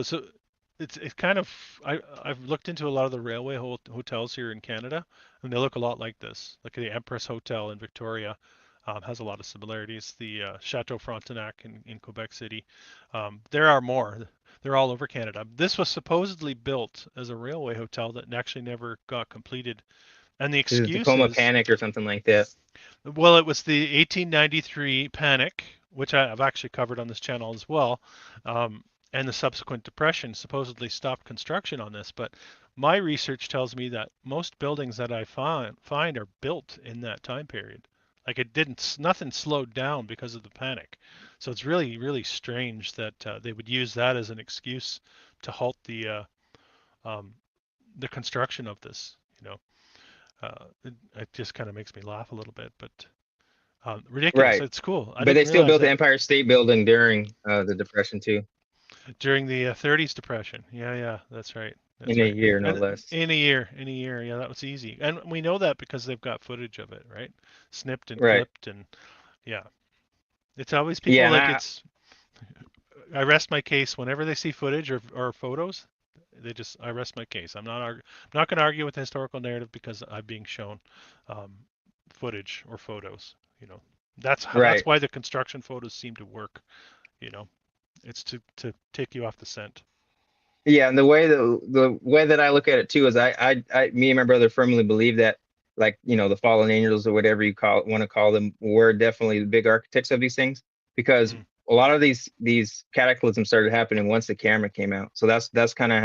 it's kind of I've looked into a lot of the railway hotels here in Canada, and they look a lot like this. Like the Empress Hotel in Victoria has a lot of similarities. The Chateau Frontenac in Quebec City. There are more. They're all over Canada. This was supposedly built as a railway hotel that actually never got completed. And the Is it excuse Tacoma is Panic or something like that? well, it was the 1893 panic, which I've actually covered on this channel as well, and the subsequent depression supposedly stopped construction on this. But my research tells me that most buildings that I find are built in that time period. Like it didn't, nothing slowed down because of the panic. So it's really, really strange that they would use that as an excuse to halt um, the construction of this. It just kind of makes me laugh a little bit, but ridiculous. Right. It's cool. I But didn't they still realize built the that Empire State Building during the Depression too, during the 30s depression. Yeah, yeah, that's right. in That's a right. year, no And less. in a year, yeah, that was easy. And we know that because they've got footage of it, right? Snipped and Right. clipped, and yeah, it's always people Yeah, and like it's. I rest my case whenever they see footage or photos. I rest my case. I'm not going to argue with the historical narrative because I'm being shown um, footage or photos. You know, that's right. why the construction photos seem to work. You know, it's to take you off the scent. Yeah, and the way that I look at it too is me and my brother firmly believe that like the fallen angels or whatever you want to call them were definitely the big architects of these things because Hmm. a lot of these cataclysms started happening once the camera came out. So that's kind of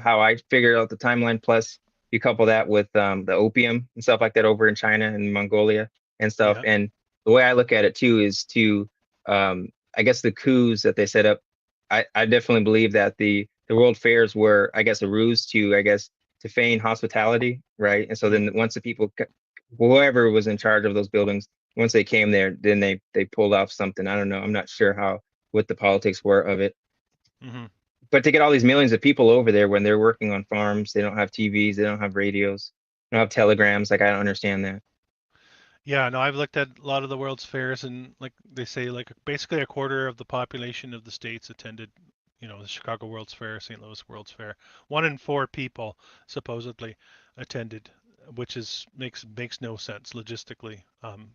how I figured out the timeline. Plus, you couple that with the opium and stuff like that over in China and Mongolia and stuff. Yeah. And the way I look at it too is to I guess the coups that they set up. I definitely believe that the world fairs were, I guess, a ruse to, I guess, to feign hospitality, right? And so Mm. then once the people, whoever was in charge of those buildings, once they came there, then they pulled off something. I don't know. I'm not sure how what the politics were of it. Hmm. But to get all these millions of people over there when they're working on farms, they don't have TVs, they don't have radios, they don't have telegrams. Like I don't understand that. Yeah, no, I've looked at a lot of the World's Fairs, and like they say, like basically a quarter of the population of the states attended, the Chicago World's Fair, St. Louis World's Fair. 1 in 4 people supposedly attended, which makes no sense logistically,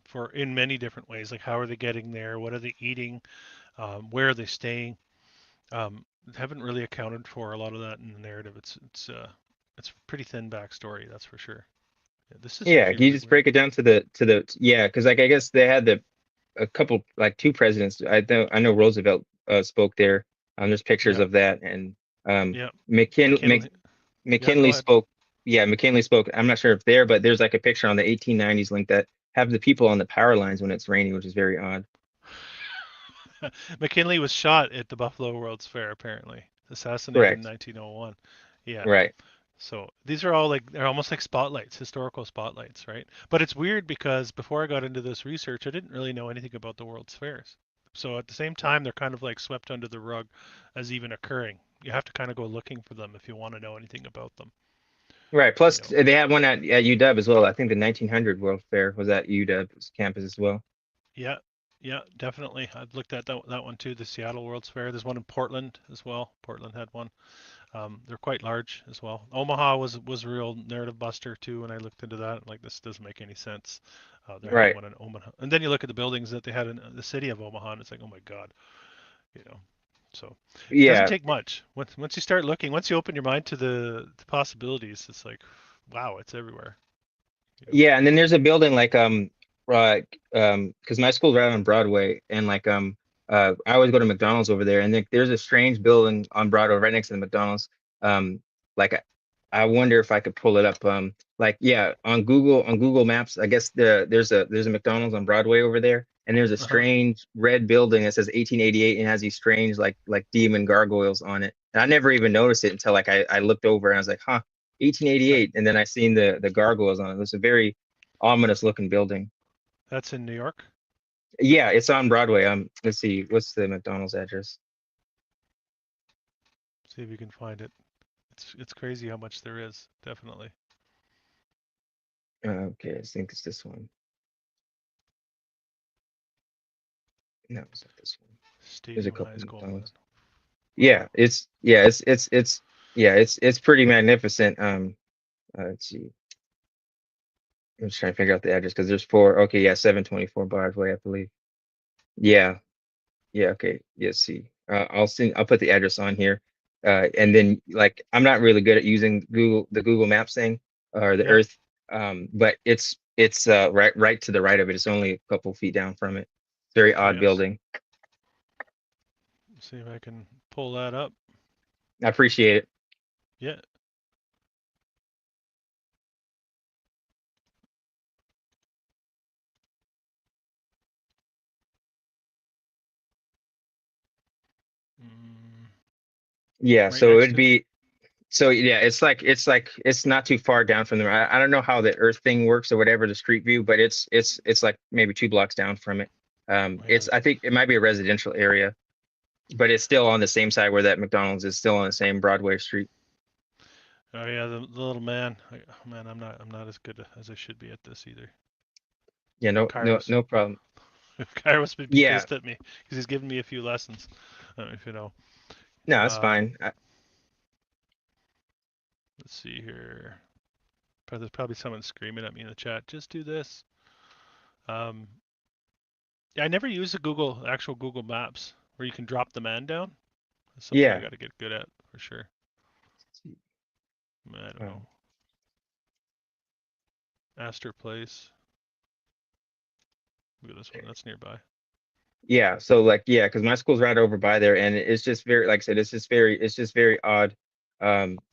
for in many different ways. Like how are they getting there? What are they eating? Where are they staying? haven't really accounted for a lot of that in the narrative. It's pretty thin backstory, that's for sure. Yeah, this is Yeah, actually can you really just weird. break it down to the yeah, because like I guess they had the a couple like two presidents. I know Roosevelt spoke there. There's pictures Yeah, of that, and yeah. McKinley McKinley. Yeah, go McKinley ahead. spoke. Yeah, McKinley spoke. I'm not sure if there, but there's like a picture on the 1890s link that have the people on the power lines when it's raining, which is very odd. McKinley was shot at the Buffalo World's Fair, apparently, assassinated in Correct. 1901. Yeah. Right. So these are all like they're almost like spotlights, historical spotlights, right? But it's weird because before I got into this research, I didn't really know anything about the World's Fairs. So at the same time, they're kind of like swept under the rug as even occurring. You have to kind of go looking for them if you want to know anything about them, Right. you Plus, know. they had one at UW as well. I think the 1900 World Fair was at UW's campus as well. Yeah, yeah, definitely. I've looked at that one too, the Seattle World's Fair. There's one in Portland as well. Portland had one. They're quite large as well. Omaha was a real narrative buster too, and I looked into that. Like this doesn't make any sense. They're having Right. one in Omaha, and then you look at the buildings that they had in the city of Omaha, and it's like, oh my God, you know. So it doesn't Yeah. take much. Once you start looking, once you open your mind to the possibilities, it's like, wow, it's everywhere. You know. Yeah, and then there's a building like because my school's right on Broadway, and like I always go to McDonald's over there, and there's a strange building on Broadway right next to the McDonald's. Like I wonder if I could pull it up. Like yeah, on Google Maps, I guess there's a McDonald's on Broadway over there, and there's a Uh-huh. strange red building that says 1888 and has these strange like demon gargoyles on it. And I never even noticed it until like I looked over and I was like, huh, That 1888, and then I seen the gargoyles on it. It was a very ominous looking building. that's in New York. Yeah, it's on Broadway. Let's see, what's the McDonald's address? See if you can find it. It's crazy how much there is. Definitely. Okay, I think it's this one. No, it's not this one. There's a Stadium High couple School, man. McDonald's. Yeah, it's pretty magnificent. Let's see. I'm just trying to figure out the address because there's four. Okay, yeah, 724 Broadway, I believe. Yeah, yeah, okay. Yeah, see. I'll put the address on here. And then like I'm not really good at using Google Maps thing or the Yeah. Earth. But it's right to the right of it. It's only a couple feet down from it. Very odd Yes. building. See if I can pull that up. I appreciate it. Yeah. Mm, Yeah, right so next it'd to it. be so yeah, it's not too far down from there. I don't know how the Earth thing works or whatever the street view, but it's like maybe 2 blocks down from it. Yeah. I think it might be a residential area, but it's still on the same side where that McDonald's is still on the same Broadway street. Oh yeah, the little man. Oh, man, I'm not as good as I should be at this either. Yeah, no, no, Kairos. no problem. Kairos would be Yeah, pissed at me because he's given me a few lessons. I don't know if you know. no, it's Um, fine. let's see here. There's probably someone screaming at me in the chat. Just do this. Um, yeah, I never use the actual Google Maps where you can drop the man down. That's something I Yeah. got to get good at for sure. I don't know. Um, Astor Place. Look at this one. That's nearby. yeah. So like, yeah, because my school's right over by there, and it's just very, like I said, it's just very odd,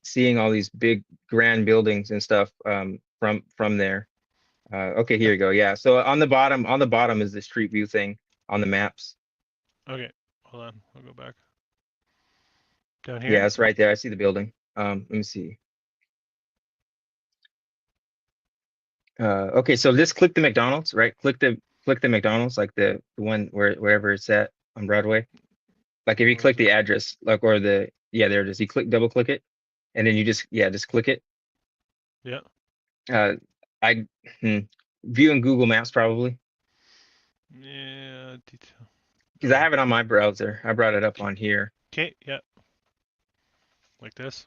seeing all these big grand buildings and stuff, from there. Okay, here Yeah. you go. Yeah. So on the bottom is the street view thing on the maps. Okay. Hold on. I'll go back. Down Yeah, here? it's right there. I see the building. Let me see. Okay, so just click the McDonald's, right? Click the McDonald's, like the one wherever it's at on Broadway. Like if you Where click is it? the address, like or the yeah, there it is. You double click it, and then you just click it. Yeah. Uh, I hmm, view in Google Maps probably Yeah. Detail. because I Oh. have it on my browser. I brought it up on here. Okay. Yeah. Like this.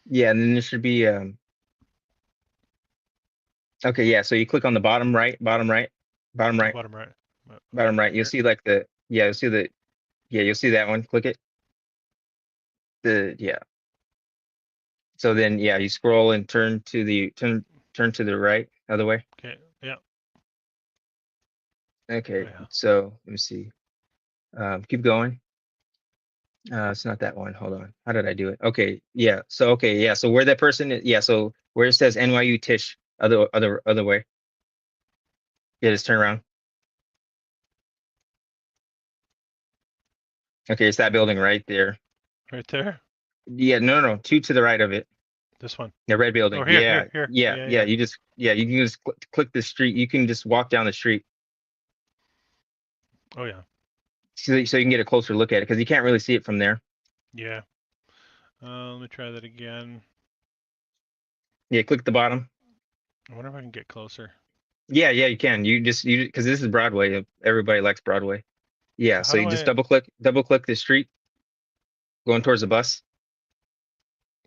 Yeah, and then there should be okay, yeah. So you click on the bottom right, bottom right, bottom Oh, right, bottom right. Okay. bottom right. You'll Here. see like the yeah, you'll see that one. Click it. Yeah. So then yeah, you scroll and turn to the right, other way. Okay. Yeah. Oh Okay. yeah. So let me see. Keep going. It's not that one. Hold on. How did I do it? Okay. Yeah. So okay. Yeah. So where that person is, yeah. So where it says NYU Tisch, other way. Yeah. Just turn around. Okay. It's that building right there. Right there. Yeah. No. Two to the right of it. This one. The red building. Oh, here, Yeah. here, here. Yeah. Yeah, Yeah. yeah. You can just click the street. You can just walk down the street Oh yeah. so you can get a closer look at it because you can't really see it from there. Yeah. Let me try that again. Yeah. Click the bottom. I wonder if I can get closer. Yeah. Yeah. You can. You because this is Broadway. Everybody likes Broadway. Yeah. So how So do you just I? double click the street going towards the bus.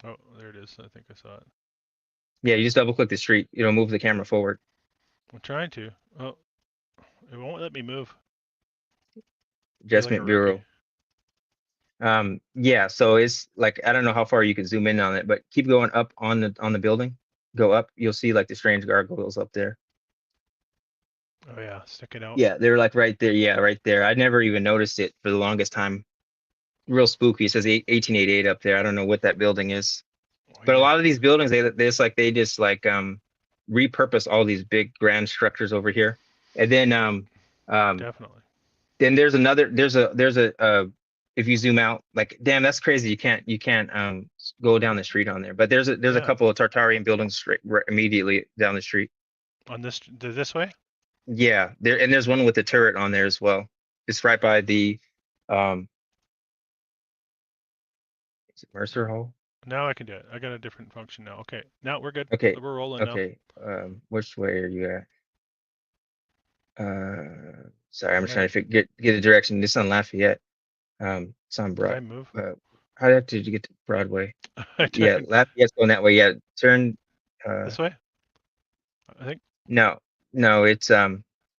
Oh, there it is. I think I saw it. Yeah, you just double click the street. It'll move the camera forward. I'm trying to. Oh, it won't let me move. Be like a Adjustment rookie. Bureau. Yeah, so it's like I don't know how far you can zoom in on it, but keep going up on the building. Go up, you'll see like the strange gargoyles up there. Oh yeah, sticking out. Yeah, they're like right there. Yeah, right there. I never even noticed it for the longest time. Real spooky. It says 1888 up there. I don't know what that building is. But a Weird. lot of these buildings, they just like repurpose all these big grand structures over here. And um Definitely. then there's a if you zoom out, like damn, that's crazy. You can't go down the street on there. But there's a Yeah. couple of Tartarian buildings straight right, immediately down the street. On this way. Yeah, there's one with a turret on there as well. It's right by the um is it Mercer Hall? Now I can do it. I got a different function now. Okay. Now we're good. Okay, We're rolling now. okay. Which way are you at? Sorry, I'm just trying to get a direction. This is on Lafayette. It's on Did Broad. I move? Uh, how did you get to Broadway? I Yeah, turned Lafayette's going that way. Yeah, turn. this way. I think. No, no, it's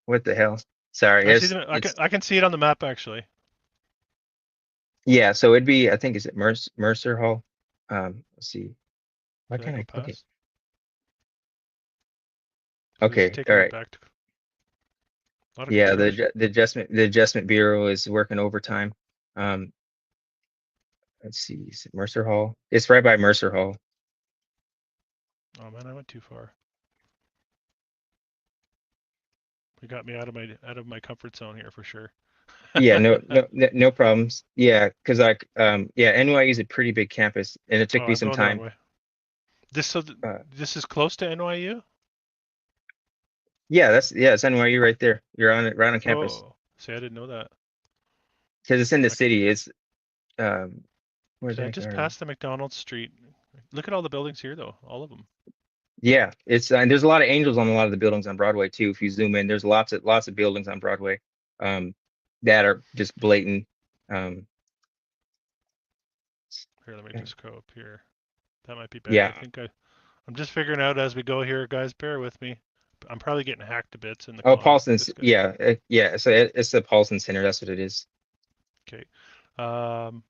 what the hell? Sorry, I see it's them. it's I can see it on the map actually. yeah. So it'd be I think is it Mercer Hall? Let's see. Why Did I can't go I click it? past? Because it's Okay, all taking me right. back to a lot of Yeah, construction. the adjustment bureau is working overtime. Um, let's see, is it Mercer Hall? It's right by Mercer Hall. Oh man, I went too far. You got me out of my comfort zone here for sure. Yeah, no problems. Yeah, because like yeah, NYU is a pretty big campus, and it Oh, took me I'm some going the wrong time. way. This so Uh, this is close to NYU? yeah, it's NYU right there. You're on it right on campus Oh, see, I didn't know that. because it's in the I can, city. It's um, where see, did I I just go? passed the McDonald's street. Look at all the buildings here, though. All of them. Yeah, it's and there's a lot of angels on a lot of the buildings on Broadway too. If you zoom in, there's lots of buildings on Broadway, um, that are just blatant. Um, Here, let me just go up here. That might be better. I yeah. think I'm just figuring out as we go here, guys. Bear with me. I'm probably getting hacked to bits in the Oh, comments. Paulson's. This guy. Yeah, yeah. So it's the Paulson Center. That's what it is. Okay. Um,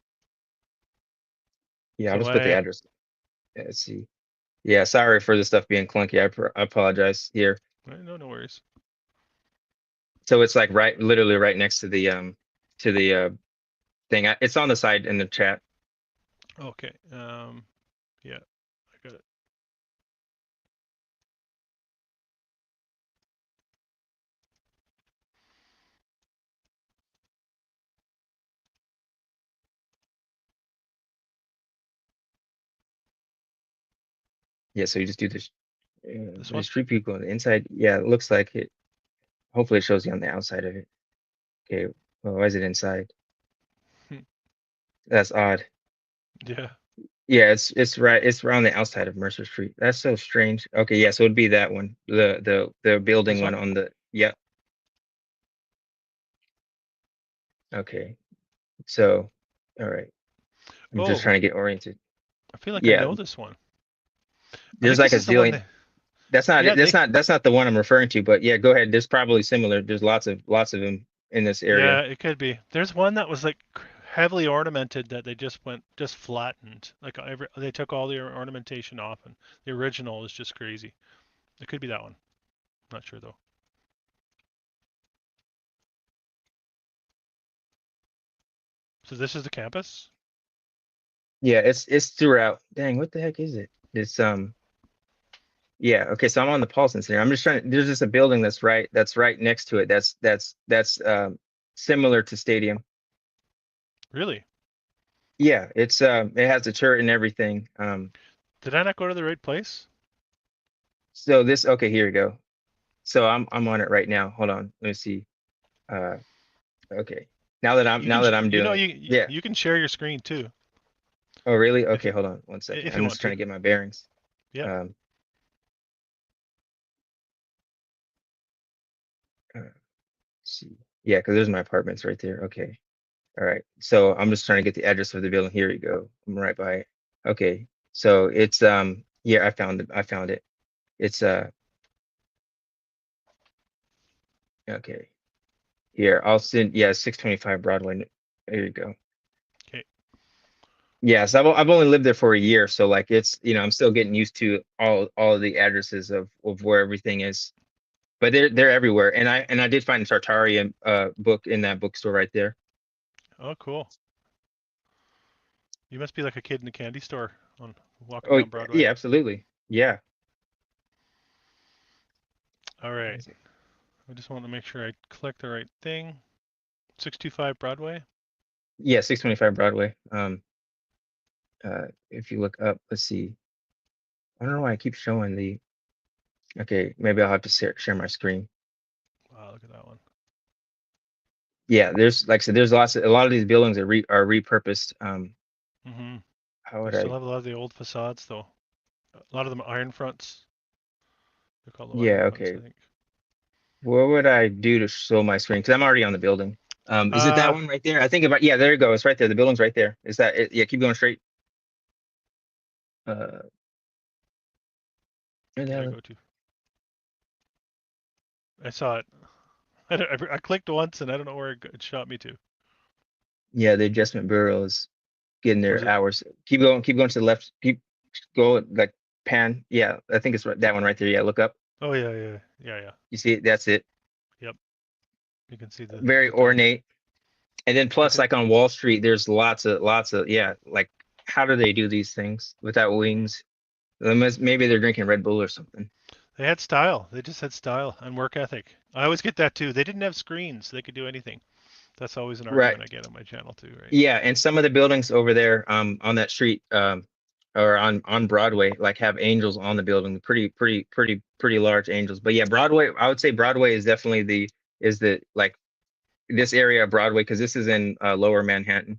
Yeah, I'll so just put the my address. Let's see. Yeah, sorry for the stuff being clunky. I apologize here. no worries. So it's like literally right next to the thing. It's on the side in the chat. Okay. Yeah, I got it. Yeah, so you just do this. This The one. street people on the inside. Yeah, it looks like it. Hopefully, it shows you on the outside of it. Okay. Well, why is it inside? That's odd. Yeah. Yeah, it's around the outside of Mercer Street. That's so strange. Okay, yeah, so it'd be that one. The building This one one. on the yeah. Okay. So, all right. I'm just Oh, trying to get oriented. I feel like I Yeah, know this one. I there's think like this a is the one zillion. that. That's not Yeah, it. they. That's not the one I'm referring to, but yeah, go ahead. There's probably similar. There's lots of them in this Yeah, area. it could be. There's one that was like heavily ornamented that they just flattened. Like they took all the ornamentation off, and the original is just crazy. It could be that one. Not sure though. So this is the campus. Yeah, it's throughout. Dang, what the heck is it? It's yeah, okay, so I'm on the Paulson Center. I'm just trying there's just a building that's right next to it. That's similar to Stadium. Really? Yeah, it has a turret and everything. Did I not go to the right place? So this okay, here we go. So I'm on it right now. Hold on. Let me see. Uh okay. Now that I'm You can, now that I'm you know, doing it. Yeah. you can share your screen too Oh, really? if Okay, you hold on one second. if you I'm want just trying to. to get my bearings. Yep. Um let's see. Yeah, because there's my apartments right there. Okay. All right. So I'm just trying to get the address of the building. Here you go. I'm right by it. Okay. So it's yeah, I found it. I found it. It's okay. Here, I'll send yeah, 625 Broadway. There you go. Okay. Yes, I've only lived there for a year, so like it's I'm still getting used to all of the addresses of where everything is. But they're everywhere. And I did find a Tartaria book in that bookstore right there. Oh, cool. You must be like a kid in a candy store on walking Oh down Broadway. yeah, absolutely. Yeah. All What right. is it? I just want to make sure I click the right thing. 625 Broadway. Yeah, 625 Broadway. If you look up, let's see. I don't know why I keep showing the. Okay, maybe I'll have to share my screen. Wow, look at that one. Yeah, there's like I said, there's a lot of these buildings are repurposed. Mm-hmm. How They would still I? have a lot of the old facades though. A lot of them iron fronts. They call them iron Yeah, fronts, okay. I think. What would I do to show my screen? Because I'm already on the building. Is it that Uh, one right there? I think about yeah, there you go. It's right there. The building's right there. Is that it? Yeah, keep going straight. Uh, where the where did I hell? go to? I saw it. I clicked once and I don't know where it shot me to. Yeah, the Adjustment Bureau is getting Was their it? hours. Keep going to the left. Keep going like pan. Yeah, I think it's that one right there. Yeah, look up. Oh yeah, yeah. You see it? That's it. Yep. You can see Very the dome. ornate. And then Look plus at. like on Wall Street, there's lots of yeah, like how do they do these things without Mhm. wings? Maybe they're drinking Red Bull or something. They had style. They just had style and work ethic. I always get that too. They didn't have screens. They could do anything. That's always an Right. argument I get on my channel too, right? Yeah, and some of the buildings over there on that street or on Broadway like have angels on the building, pretty large angels. But yeah, Broadway, I would say Broadway is definitely the like this area of Broadway because this is in lower Manhattan.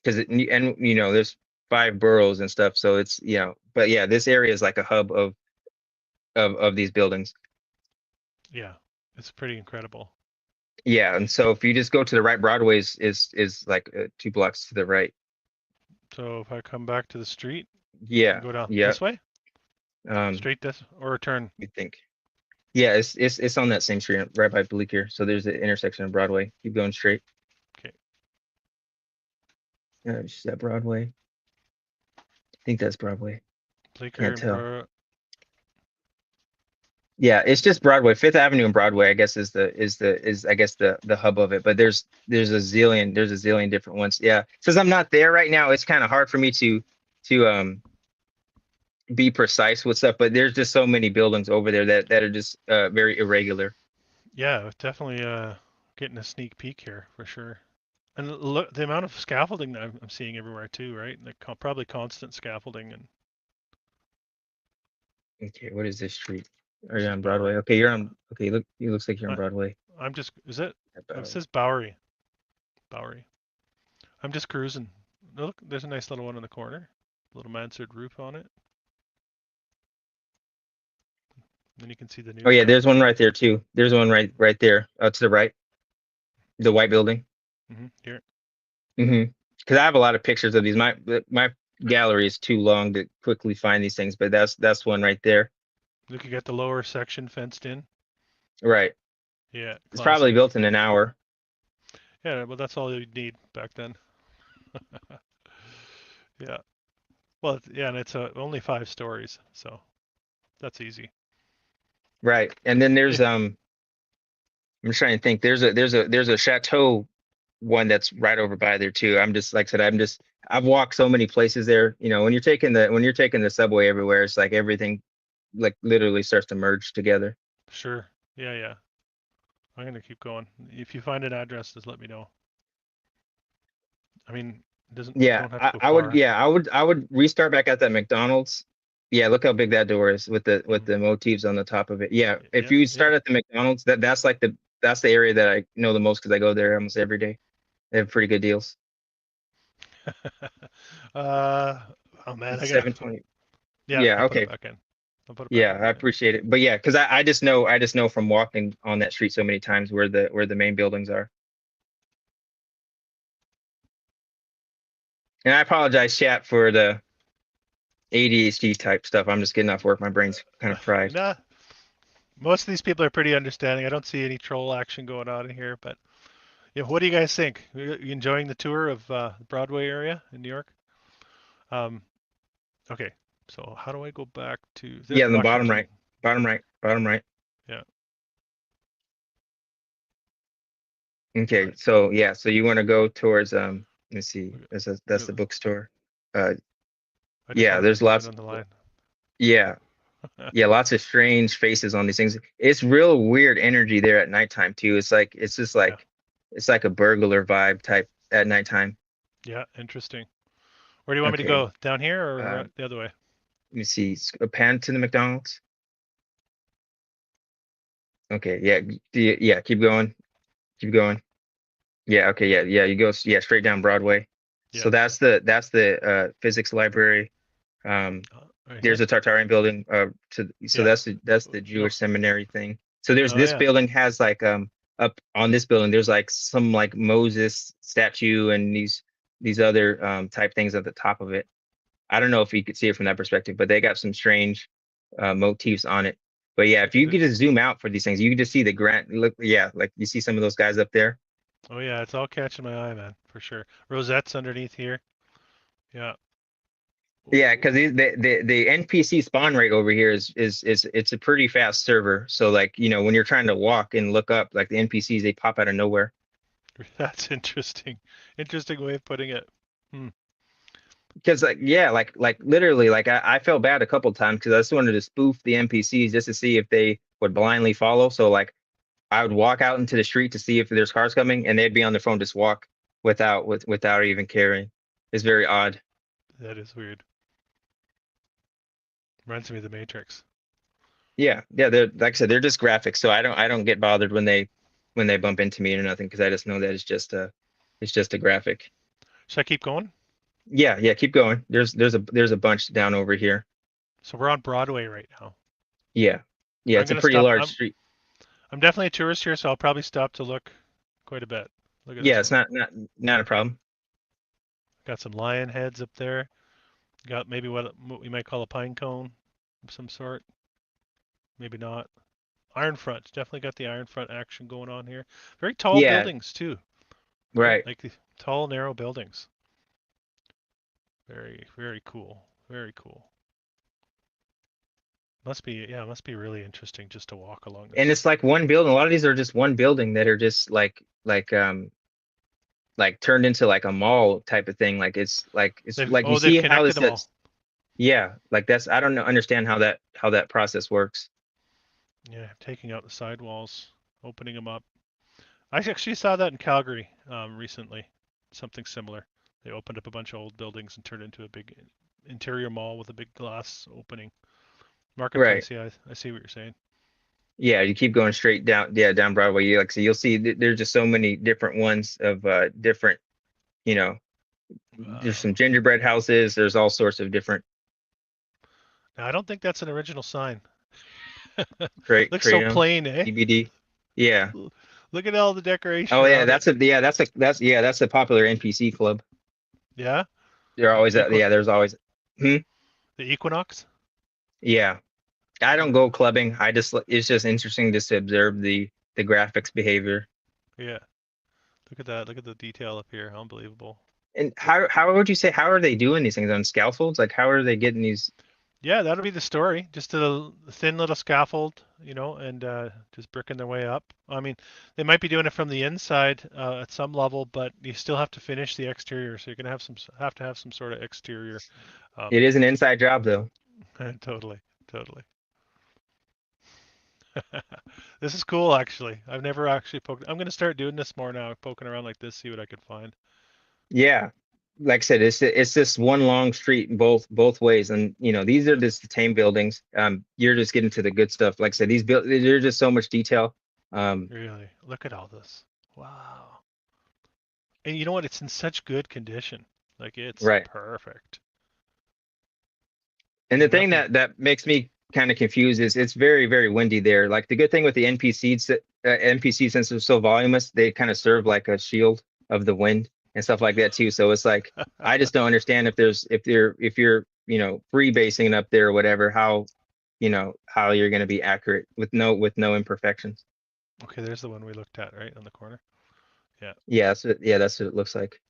Because and there's 5 boroughs and stuff, so it's but yeah, this area is like a hub of these buildings. Yeah, it's pretty incredible. Yeah, and so if you just go to the right, Broadway is like 2 blocks to the right. So if I come back to the street and Yeah, go down yeah. this way, Um, straight this, or turn. you think? Yeah, it's on that same street right by Bleecker. So there's the intersection of Broadway. Keep going straight. Okay. Is that Broadway? I think that's Broadway. Bleecker Can't and tell. Bro. Yeah, it's just Broadway. Fifth Avenue and Broadway, I guess, is I guess the hub of it. But there's a zillion different ones. Yeah, since I'm not there right now, it's kind of hard for me to be precise with stuff. But there's just so many buildings over there that are just very irregular. Yeah, definitely getting a sneak peek here for sure. And look, the amount of scaffolding that I'm seeing everywhere too, right? Like probably constant scaffolding, and Okay, what is this street? Are you this is on Broadway? Bowery. Okay, you're Yeah. on. Okay, look, it looks like you're on I, Broadway. I'm just. Is it? Yeah, Oh, it Bowery. says Bowery. Bowery. I'm just cruising. Look, there's a nice little one in the corner. Little mansard roof on it. Then you can see the Oh new yeah, there's one apartment. right there too. There's one right there, to the right, the white building. Here. Because I have a lot of pictures of these. My gallery is too long to quickly find these things, but that's one right there. Look, you got the lower section fenced in. Right. Yeah, It's probably classic. built in an hour. Yeah, well, that's all you'd need back then. Yeah. Well, yeah, and it's only 5 stories, so that's easy. Right. And then Yeah, I'm trying to think. There's a chateau one that's right over by there too. I'm just like I said, I've walked so many places there. You know, when you're taking the subway everywhere, it's like everything like literally starts to merge together. sure. Yeah, yeah. I'm gonna keep going. If you find an address, just let me know. I mean, it doesn't Yeah, don't have to go I would far. yeah, I would restart back at that McDonald's. Yeah, look how big that door is with Mm. the motifs on the top of it. Yeah, if Yeah, you yeah. start at the McDonald's, that's the area that I know the most because I go there almost every day. They have pretty good deals. uh, oh man, I gotta. 720. Yeah, Yeah, I'll put it okay. back in. I'll put it back Yeah, in. I Yeah. appreciate it. But yeah, because I just know from walking on that street so many times where the main buildings are. And I apologize, chat, for the ADHD type stuff. I'm just getting off work. My brain's kind of fried. Nah, most of these people are pretty understanding. I don't see any troll action going on in here, but yeah, what do you guys think? You enjoying the tour of the Broadway area in New York? Um, okay, so how do I go back to Yeah, in the bottom Washington? right, bottom right, bottom right. Yeah, all Okay, right. so yeah, so you want to go towards let's see, Look at, that's look the at, bookstore. Uh I just yeah, wanted to there's zoom in lots on the line. yeah, yeah, lots of strange faces on these things. It's real weird energy there at nighttime too. It's just Yeah, it's like a burglar vibe type at nighttime. yeah, interesting. Where do you want me to Okay. go? Down here or Um the other way? let me see. A pan to the McDonald's. Okay, yeah, yeah, keep going. Keep going. Yeah, okay, yeah, yeah, you go yeah, straight down Broadway. Yeah, So that's the physics library. Um right there's here. a Tartarian building so Yeah. that's the No. Jewish seminary thing. So there's Oh this yeah. building has like up on this building there's like some like Moses statue and these other type things at the top of it. I don't know if you could see it from that perspective, but they got some strange motifs on it. But yeah, if you could just zoom out for these things, you can just see the grand look. Yeah, like you see some of those guys up there. Oh yeah, it's all catching my eye, man, for sure. Rosettes underneath here. Yeah. Yeah, because Ooh. the NPC spawn rate over here is it's a pretty fast server. So like when you're trying to walk and look up, like the NPCs they pop out of nowhere. That's interesting. Interesting way of putting it. Hmm. Because like yeah, like literally like I felt bad a couple times because I just wanted to spoof the NPCs just to see if they would blindly follow. So like I would walk out into the street to see if there's cars coming, and they'd be on their phone just walk without even caring. It's very odd. That is weird. Reminds me of the Matrix. Yeah, yeah. They're like I said, they're just graphics, so I don't get bothered when they bump into me or nothing because I just know that it's just a graphic. Should I keep going? Yeah, yeah. Keep going. There's a bunch down over here. So we're on Broadway right now. Yeah, yeah. I'm It's a gonna pretty stop. large I'm street. I'm definitely a tourist here, so I'll probably stop to look quite a bit. Look at Yeah, this it's one. not a problem. Got some lion heads up there. Got maybe what we might call a pine cone of some sort. Maybe not. Iron front. Definitely got the iron front action going on here. Very tall Yeah, buildings too. Very right. like the tall, narrow buildings. Very, very cool. Very cool. Must be really interesting just to walk along And this. it's like one building. A lot of these are just one building that are just like turned into like a mall type of thing. It's like you They've see how connected this them all. that's yeah, like that's I don't know understand how that process works. Yeah, taking out the sidewalls, opening them up. I actually saw that in Calgary recently. Something similar. They opened up a bunch of old buildings and turned it into a big interior mall with a big glass opening. Right. Marketplace, yeah, I see what you're saying. Yeah, you keep going straight down, yeah, down Broadway. You like so you'll see there's just so many different ones of different, you know, there's Wow. some gingerbread houses, there's all sorts of different Now, I don't think that's an original sign. Looks so kratom, plain, eh? CBD. Yeah. Look at all the decoration Oh yeah, around it. that's a popular NPC club. Yeah, They're the always yeah, there's always hmm? the equinox. Yeah. I don't Yeah, go clubbing. It's just interesting just to observe the graphics behavior. yeah. Look at that. Look at the detail up here. Unbelievable. And how would you say, how are they doing these things on scaffolds? Like how are they getting these? Yeah, that'll be the story. Just a thin little scaffold, and just bricking their way up. I mean, they might be doing it from the inside at some level, but you still have to finish the exterior. So you're gonna have to have some sort of exterior. It Um, is an inside job though. totally, totally. This is cool, actually. I've never actually poked. I'm gonna start doing this more now, poking around like this, see what I can find. Yeah. Like I said, it's just one long street both ways. And these are Yeah, just the tame buildings. You're just getting to the good stuff. Like I said, these there's just so much detail. Um, really. Look at all this. Wow. And you know what? It's in such good condition. Like it's right. perfect. And the There's thing nothing. that makes me kind of confused is it's very, very windy there. Like the good thing with the NPC, since they're so voluminous, they kind of serve like a shield of the wind and stuff like that too. So it's like I just don't understand if you're free basing it up there or whatever, how you're going to be accurate with no imperfections. Okay, there's the one we looked at, right on the corner. Yeah. Yeah, that's what it looks like.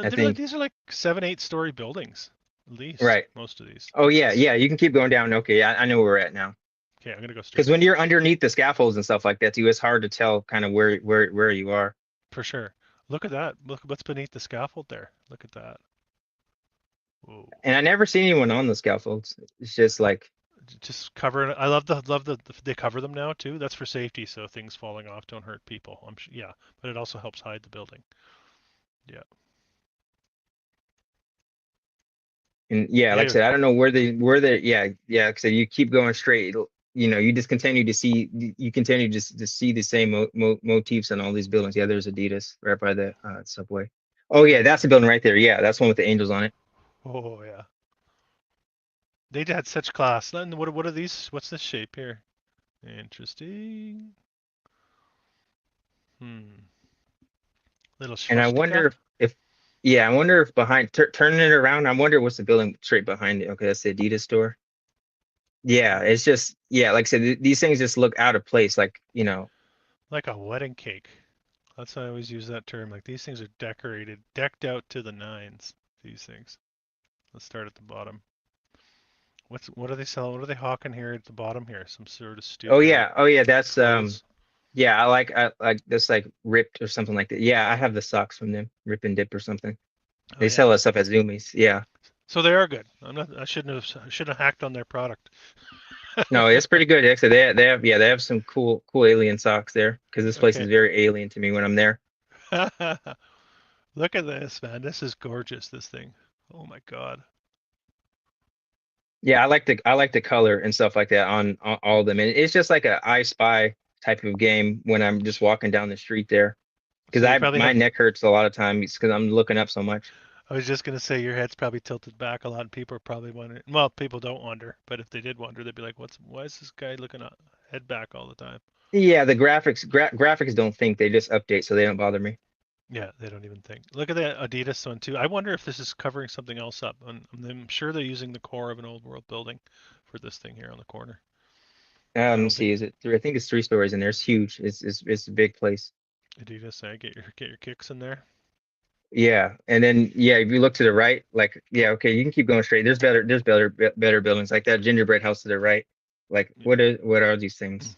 I They're like think these are like 7, 8 story buildings, at least right. most of these. Oh yeah, you can keep going down. Okay, I know where we're at now. Okay, I'm gonna go Because straight when you're underneath the scaffolds and stuff like that too, it's hard to tell kind of where you are. for sure. Look at that. Look what's beneath the scaffold there. Look at that. Whoa. And I never seen anyone on the scaffolds. It's just like, Just cover it. I love the they cover them now too. That's for safety, so things falling off don't hurt people. Yeah, but it also helps hide the building. Yeah. and yeah, like I Beautiful. said, I don't know where they yeah. So you keep going straight. You just continue to see you continue to see the same motifs in all these buildings. Yeah, there's Adidas right by the subway. Oh yeah, that's the building right there. Yeah, that's one with the angels on it. Oh yeah. They had such class. And what are these? What's this shape here? Interesting. Hmm. Little And I swastika. wonder if yeah, I wonder if behind turning it around, I wonder what's the building straight behind it. Okay, that's the Adidas store. Yeah, Hmm. it's just yeah, like I said, these things just look out of place. Like Like a wedding cake. That's why I always use that term. Like these things are decorated, decked out to the nines. These things. Let's start at the bottom. What are they selling? What are they hawking here at the bottom here? Some sort of stupid oh yeah, that's clothes. yeah, I like that's like ripped or something like that. Yeah, I have the socks from them, Rip and Dip or something. Oh They yeah. sell that stuff at Zoomies. Yeah. So they are good. I'm not. I shouldn't have hacked on their product. No, it's pretty good. Actually, they have some cool alien socks there because this place Okay. is very alien to me when I'm there. Look at this, man. This is gorgeous. This thing. Oh my God. Yeah, I like the color and stuff like that on all of them. And it's just like a I Spy type of game when I'm just walking down the street there. Because So you I probably my have. neck hurts a lot of times because I'm looking up so much. I was just gonna say your head's probably tilted back a lot, and people are probably wondering. Well, people don't wonder, but if they did wonder, they'd be like, "What's? Why is this guy looking up, head back all the time?" Yeah, the graphics don't think, they just update, so they don't bother me. Yeah, they don't even think. Look at that Adidas one too. I wonder if this is covering something else up. I'm sure they're using the core of an old world building for this thing here on the corner. I Let me don't think see. Is it three? I think it's 3 stories in there. It's huge. It's a big place. Adidas. I get your kicks in there. Yeah, and then yeah, if you look to the right, like yeah, okay, you can keep going straight. There's better buildings like that gingerbread house to the right. Like Yeah. what are these things?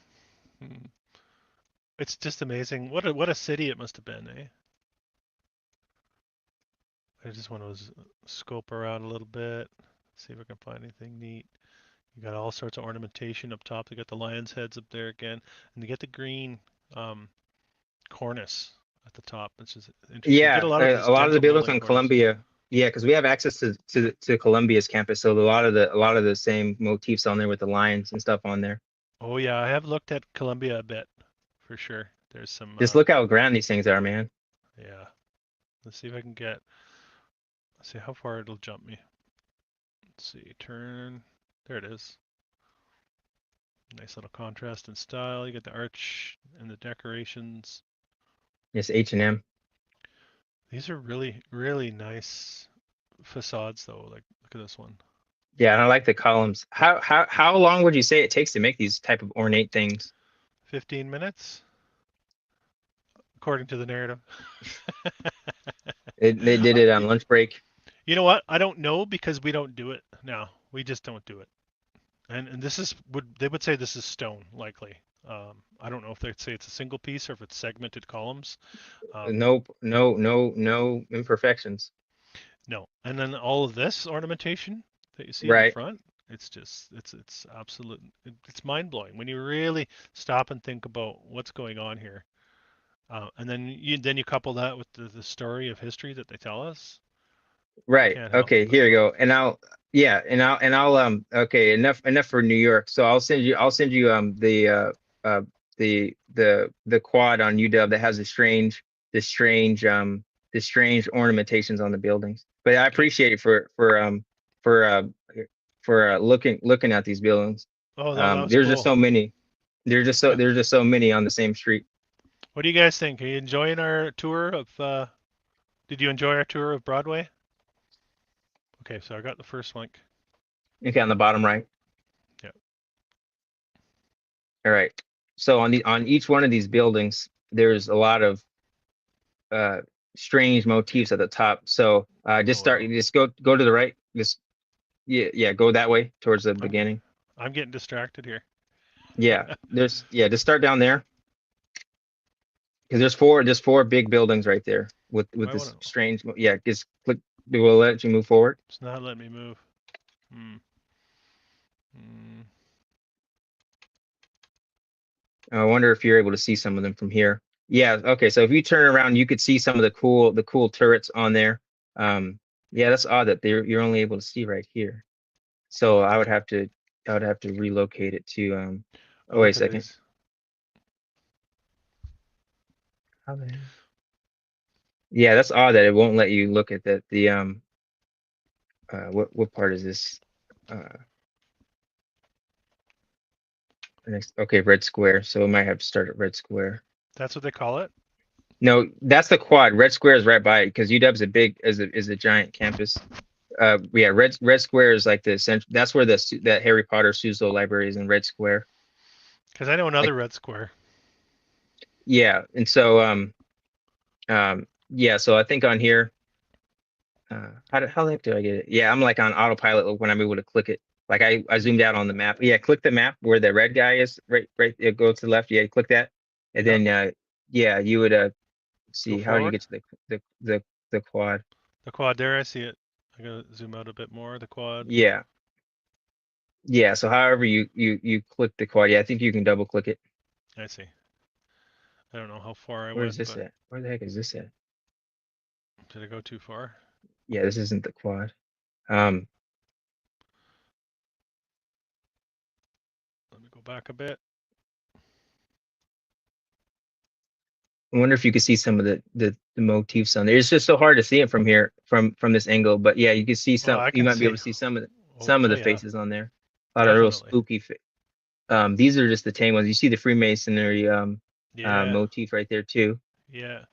Mhm. It's just amazing. What a city it must have been, eh? I just want to scope around a little bit, see if I can find anything neat. You got all sorts of ornamentation up top. You got the lion's heads up there again, and you get the green um, cornice at the top, which is interesting. You get a Yeah, lot of a this lot of the dental buildings molding on cornice. Columbia. Yeah, because we have access to Columbia's campus, so a lot of the same motifs on there with the lions and stuff on there. Oh yeah, I have looked at Columbia a bit, for sure. There's some, Just look how grand these things are, man. yeah. Let's see if I can get. Let's see how far it'll jump me. Let's see, turn. There it is. Nice little contrast and style. You get the arch and the decorations. It's H&M. These are really, really nice facades, though. Like, look at this one. Yeah, and I like the columns. How long would you say it takes to make these type of ornate things? 15 minutes. according to the narrative. They did it on lunch break. You know what? I don't know because we don't do it now. We just don't do it. And this is would they would say this is stone likely. I don't know if they'd say it's a single piece or if it's segmented columns. Um, No imperfections. no, and then all of this ornamentation that you see in the Right, front, it's absolute. It's mind blowing when you really stop and think about what's going on here. And then you couple that with the story of history that they tell us. You right. can't help Okay, but here you love. go. And I'll yeah, and I'll okay, enough for New York. So I'll send you uh the quad on UW that has the strange the strange ornamentations on the buildings. But I Okay. appreciate it for looking at these buildings. Oh, that was There's just cool. so many. Yeah. There's just so many on the same street. What do you guys think? Are you enjoying our tour of? Did you enjoy our tour of Broadway? Okay, so I got the first link. Okay, on the bottom right. Yeah. All right. So on each one of these buildings, there's a lot of uh strange motifs at the top. So Oh wow. just go to the right. Just yeah, go that way towards the I'm beginning. I'm getting distracted here. Yeah. Just start down there because there's four big buildings right there with I want this to. strange yeah, just click it will let you move forward. It's not letting me move. Hmm. Hmm. I wonder if you're able to see some of them from here. Yeah, okay. So if you turn around, you could see some of the cool turrets on there. Um yeah, that's odd that you're only able to see right here. So I would have to relocate it to Oh, oh wait a look at second. these. How the heck? Yeah, that's odd that it won't let you look at that the what part is this? Uh next okay, red square. So it might have to start at red square. That's what they call it. No, that's the quad. Red square is right by it because UW's a big is a giant campus. Yeah, red square is like the center. That's where that Harry Potter Suzo library is in red square. Because I know Like another red square. yeah, and so yeah, so I think on here how the heck do I get it? Yeah, I'm like on autopilot when I'm able to click it. Like I You, zoomed out on the map. Yeah, click the map where the red guy is. Right. It go to the left. Yeah, click that, and yeah. then yeah, you would Go see how do you forward. get to the quad? The quad there. I see it. I gotta zoom out a bit more. The quad. Yeah, yeah. So however you click the quad, yeah, I think you can double click it. I see. I don't know how far I Where is went, this but at? Where the heck is this at? did I go too far? Yeah, this isn't the quad. Um, Let me go back a bit. I wonder if you could see some of the motifs on there. It's just so hard to see it from here, from this angle. But yeah, you can see Oh, some. I You can might be able see. to see Oh, some of oh the yeah, faces on there. A lot of real definitely. spooky. These are just the tame ones. You see the Freemasonry Yeah, motif right there too. yeah.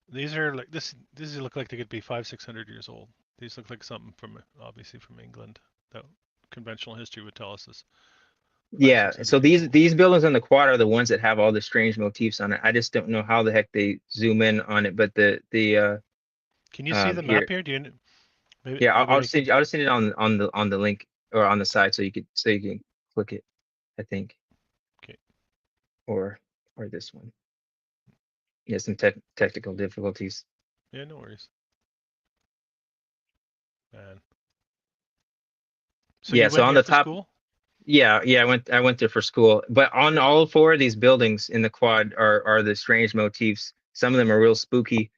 These are like this. These look like they could be 500, 600 years old. These look like something from obviously from England. That conventional history would tell us is five, Yeah. six So hundred years old. these buildings on the quad are the ones that have all the strange motifs on it. I just don't know how the heck they zoom in on it. But the Can you see the here map here? Do you maybe here maybe we can? I'll just send it on the link or on the side so you can click it. I think Okay. or this one. Yeah, some technical difficulties. Yeah, no worries, man. So Yeah, you so went on here the for top, school? yeah, I went there for school. But on all four of these buildings in the quad are the strange motifs. Some of them are real spooky.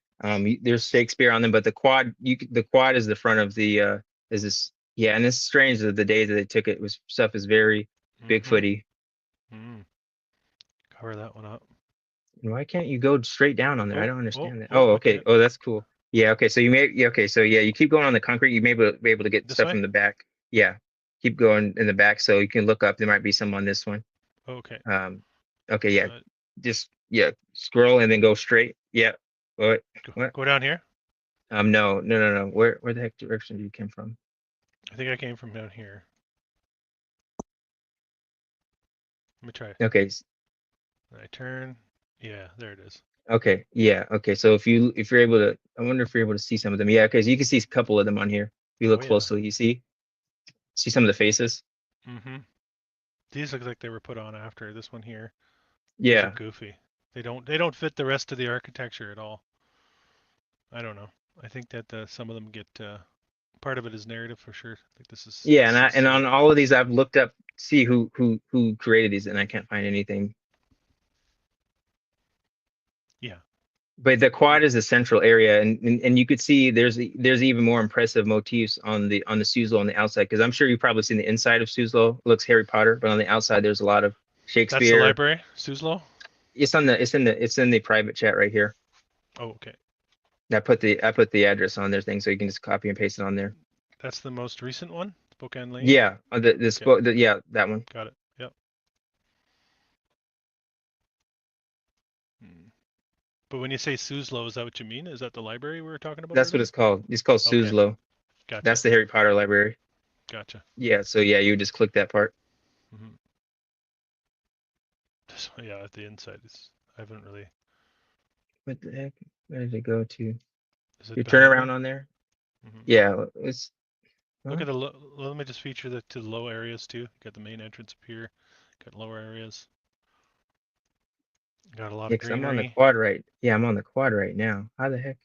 There's Shakespeare on them, but the quad is the front of the is this yeah, and it's strange that the day that they took it was stuff is very Mm-hmm. Bigfooty. Mm. Cover that one up. Why can't you go straight down on there? I Oh, don't oh, understand that. oh. Oh, okay. Okay. Oh, that's cool. Yeah, okay. So you may yeah, okay. So yeah, you keep going on the concrete, you may be able to get This stuff way. from the back. Yeah. Keep going in the back so you can look up. There might be some on this one. Okay. Um, okay, yeah. Uh, Just yeah, scroll and then go straight. Yeah. What? What? go down here. No. Where the heck direction do you come from? I think I came from down here. Let me try. Okay. I turn. Yeah, there it is. Okay, yeah, okay. So if you're able to, I wonder if you're able to see some of them. Yeah, because you can see a couple of them on here. If you Oh look yeah. closely, you see some of the faces. Mm-hmm. These look like they were put on after this one here. These are Yeah, goofy. They don't fit the rest of the architecture at all. I don't know. I think that some of them get part of it is narrative for sure. Like yeah, this is and on all of these, I've looked up see who created these, and I can't find anything. yeah. But the Yeah. quad is the central area, and you could see there's even more impressive motifs on the Suzlo on the outside because I'm sure you've probably seen the inside of Suzlo. It looks Harry Potter, but on the outside there's a lot of That's the Shakespeare. library, Suslo. It's in the private chat right here. Oh, okay. I put the address on their thing so you can just copy and paste it on there. That's the most recent one, Spokane Lane. Yeah, Okay, yeah, that one. got it. Yep. Hmm. But when you say Suslo, is that what you mean? Is that the library we were talking about That's what earlier? it's called. It's called Okay, Suzlo. gotcha, That's the Harry Potter library. gotcha. Yeah, so yeah, you just click that part. Hmm. Yeah, at the inside is. I haven't really. What the heck? Where did it go to? Is it Your behind turnaround me? on there? Hmm. Yeah, it's Look huh? at let me just feature the to the low areas too. Got the main entrance up here. Got lower areas. Got a lot Yeah, of because I'm on the greenery. quad right. Yeah, I'm on the quad right now. How the heck?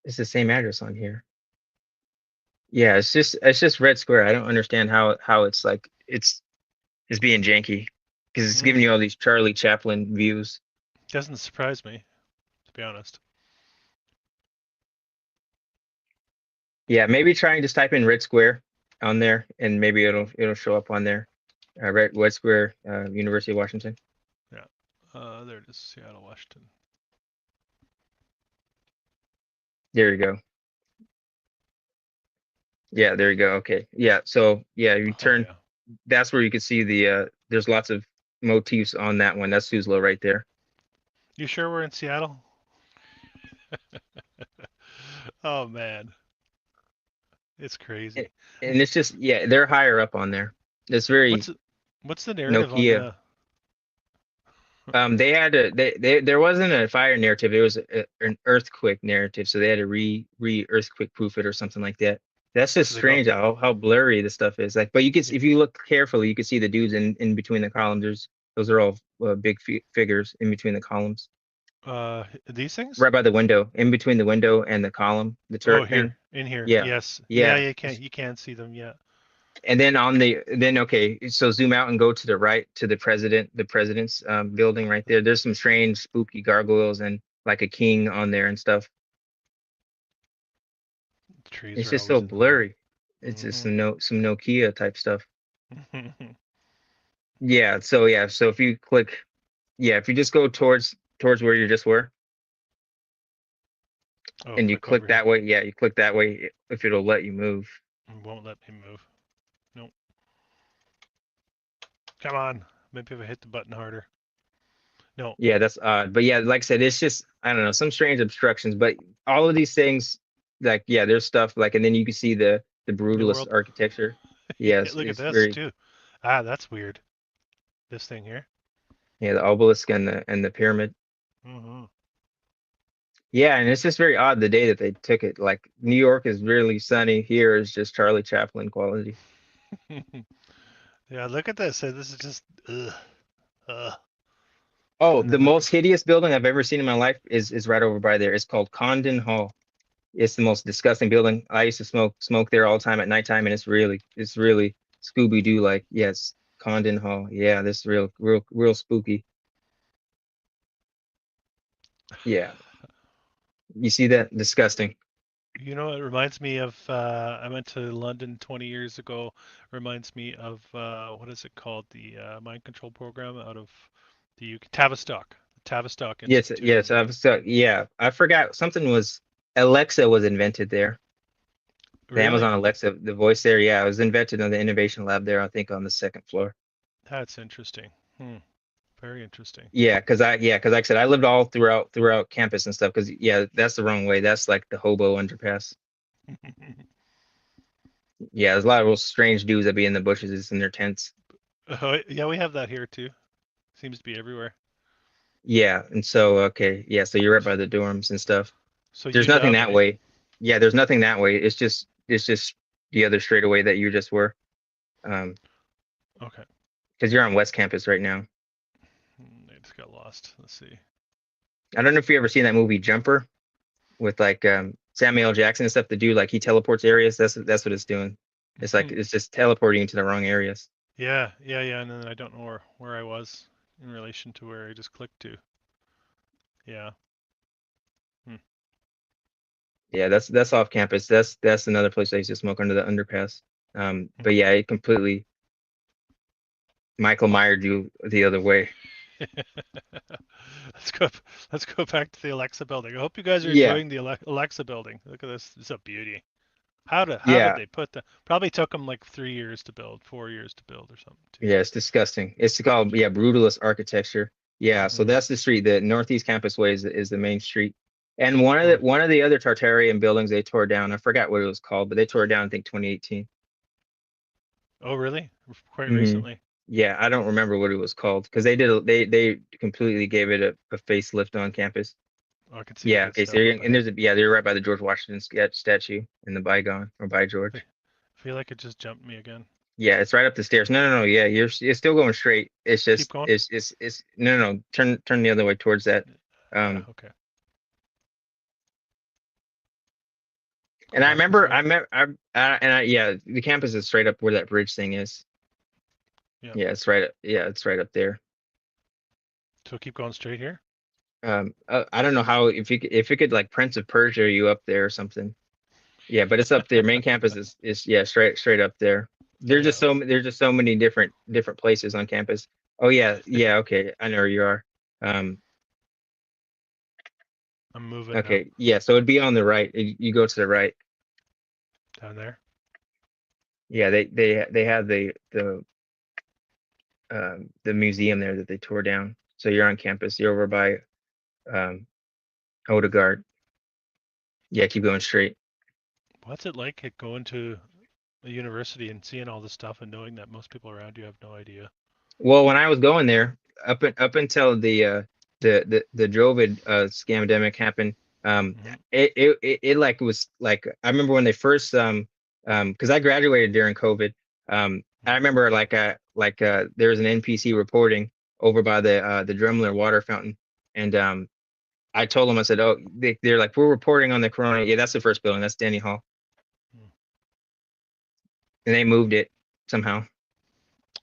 It's the same address on here. Yeah, it's just red square. I don't understand how it's like it's being janky because it's Hmm. giving you all these Charlie Chaplin views. Doesn't surprise me, to be honest. Yeah, maybe try and just type in red square on there, and maybe it'll show up on there. Red Square, University of Washington. Yeah. There it is, Seattle, Washington. There you go. Yeah, there you go. Okay. Yeah. So yeah, you Oh turn. yeah. That's where you can see the. There's lots of motifs on that one. That's Suzlo right there. You sure we're in Seattle? Oh man, it's And, crazy. and it's just yeah, they're higher up on there. It's very What's what's the narrative on Nokia. the? They had to they there wasn't a fire narrative. There was an earthquake narrative, so they had to re earthquake proof it or something like that. That's just So they built. strange how blurry the stuff is. Like, but you can Yeah, if you look carefully, you can see the dudes in between the columns. Those are all big figures in between the columns, these things? right by the window, in between the window and the column, the Oh, turret here, thing. in here. Yeah, Yes. Yeah, yeah. you can't see them yet. And then on the then okay, so zoom out and go to the right to the president's building right there. There's some strange spooky gargoyles and like a king on there and stuff. The trees It's are just so always in the way. blurry. It's just Hmm. some Nokia type stuff. Yeah, so if you click if you just go towards where you just were Oh, and you click over click here. that way, yeah, you click that way if it'll let you move. It won't let me move. Nope. Come on. Maybe if I hit the button harder. No. Yeah, that's odd. But yeah, like I said, it's just I don't know, some strange obstructions, but all of these things like yeah, there's stuff like and then you can see the New brutalist World. architecture. Yeah, Yes, look at it's this very too. Ah, that's weird. This thing here. yeah, the obelisk and the pyramid. Hmm. Yeah, and it's just very odd the day that they took it. Like New York is really sunny. Here is just Charlie Chaplin quality. Yeah, look at this. This is just ugh, ugh. Oh, And the then look. most hideous building I've ever seen in my life is right over by there. It's called Condon Hall. It's the most disgusting building. I used to smoke there all the time at nighttime, and it's really Scooby Doo like. Yes, Condon Hall. Yeah, this is real spooky. Yeah, you see that? Disgusting. You know, it reminds me of I went to London 20 years ago. Reminds me of what is it called? The mind control program out of the UK, Tavistock, Tavistock Institute Yes. in I've London. so yeah. I forgot something was Alexa was invented there. The Really? Amazon Alexa, the voice there. Yeah, it was invented on the innovation lab there. I think on the second floor. That's interesting. Hmm. Very interesting. Because like I said, I lived all throughout campus and stuff. Because yeah, that's the wrong way. That's like the hobo underpass. Yeah, there's a lot of those strange dudes that be in the bushes in their tents. Oh, yeah, we have that here too. Seems to be everywhere. Yeah, and so okay, yeah, so you're right by the dorms and stuff. So There's nothing UW, that eh? way. Yeah, there's nothing that way. It's just the other straightaway that you just were. Okay. Because you're on West Campus right now. I just got lost. Let's see. I don't know if you ever seen that movie Jumper with like Samuel L. Jackson and stuff. The dude like he teleports areas. That's what it's doing. It's like it's just teleporting you to the wrong areas. Yeah, yeah, yeah. And then I don't know where I was in relation to where I just clicked to. Yeah. Hmm. Yeah, that's off campus. That's another place I used to smoke under the underpass. But yeah, it completely Michael Myers you the other way. Let's go. Let's go back to the Alexa building. I hope you guys are Yeah, enjoying the Alexa building. Look at this. It's a beauty. How did yeah, they put that? Probably took them like 3 years to build, 4 years to build, or something too. yeah. It's disgusting. It's called brutalist architecture. Yeah, so Hmm. that's the street. The Northeast Campus Way is the main street. And Oh, one of the other Tartarian buildings they tore down. I forgot what it was called, but they tore it down I think 2018. oh, really? Quite Hmm. recently. Yeah, I don't remember what it was called because they completely gave it a facelift on campus. Oh, I can see the Yeah, good okay, so stuff you're, up and ahead. they're right by the George Washington statue in the bygone or by I George. feel like it just jumped me again. Yeah, it's right up the stairs. No, no, no. Yeah, you're still going straight. It's Keep just going. it's no, no, no. Turn the other way towards that. Yeah. Um, Okay. Go and I back this remember way. yeah, the campus is straight up where that bridge thing is. Yeah. Yeah, it's right. Yeah, it's right up there. So keep going straight here. I don't know how if it could like Prince of Persia you up there or something. Yeah, but it's up there. Main campus is yeah, straight up there. Yeah. There's just so many different places on campus. Oh yeah, yeah, okay. I know where you are. Um, I'm moving now. okay. Yeah, so it'd be on the right. You go to the right. Down there. Yeah, they have the museum there that they tore down. So you're on campus. You're over by um Odegaard. Yeah, keep going straight. What's it like going to a university and seeing all this stuff and knowing that most people around you have no idea? Well, when I was going there, up until the Jovid scamdemic happened, Hmm. it like was like I remember when they first because I graduated during COVID. I remember there was an NPC reporting over by the Drumler water fountain, and I told them I said, oh, they're like we're reporting on the corona. Yeah, that's the first building. That's Denny Hall, and they moved it somehow.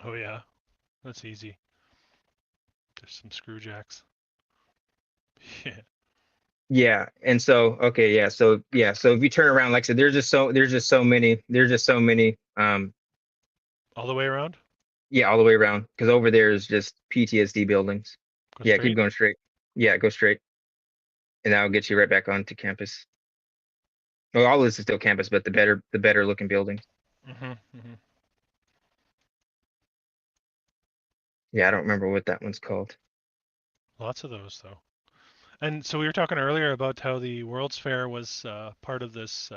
Oh yeah, that's easy. There's some screw jacks. Yeah. Yeah, and so okay, so if you turn around, like I said, there's just so many, All the way around. yeah, all the way around, because over there is just PTSD buildings. Go Yeah, keep straight. going straight. Yeah, go straight, and that'll get you right back onto campus. Well, all this is still campus, but the better looking buildings. Hmm. Hmm. Yeah, I don't remember what that one's called. Lots of those though. And so we were talking earlier about how the World's Fair was part of this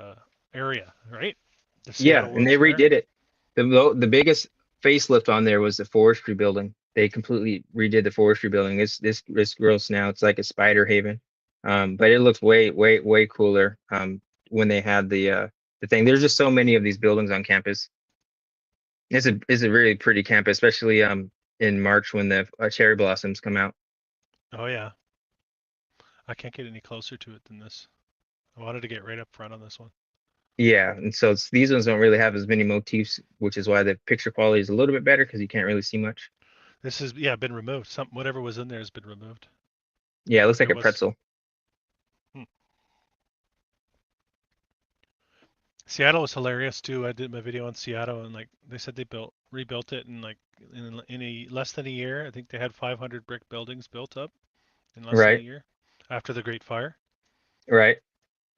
area, right? The Yeah, Seattle and they World's Fair. redid it. The biggest facelift on there was the forestry building. They completely redid the forestry building. It's gross now. It's like a spider haven. But it looks way cooler. When they had the thing. There's just so many of these buildings on campus. It's a really pretty campus, especially in March when the cherry blossoms come out. Oh yeah, I can't get any closer to it than this. I wanted to get right up front on this one. Yeah, and so these ones don't really have as many motifs, which is why the picture quality is a little bit better because you can't really see much. This is yeah been removed. Some whatever was in there has been removed. Yeah, it looks like There a was pretzel. hmm. Seattle was hilarious too. I did my video on Seattle and like they said they rebuilt it in like in a less than a year. I think they had 500 brick buildings built up in less than a Right, year after the Great Fire. right.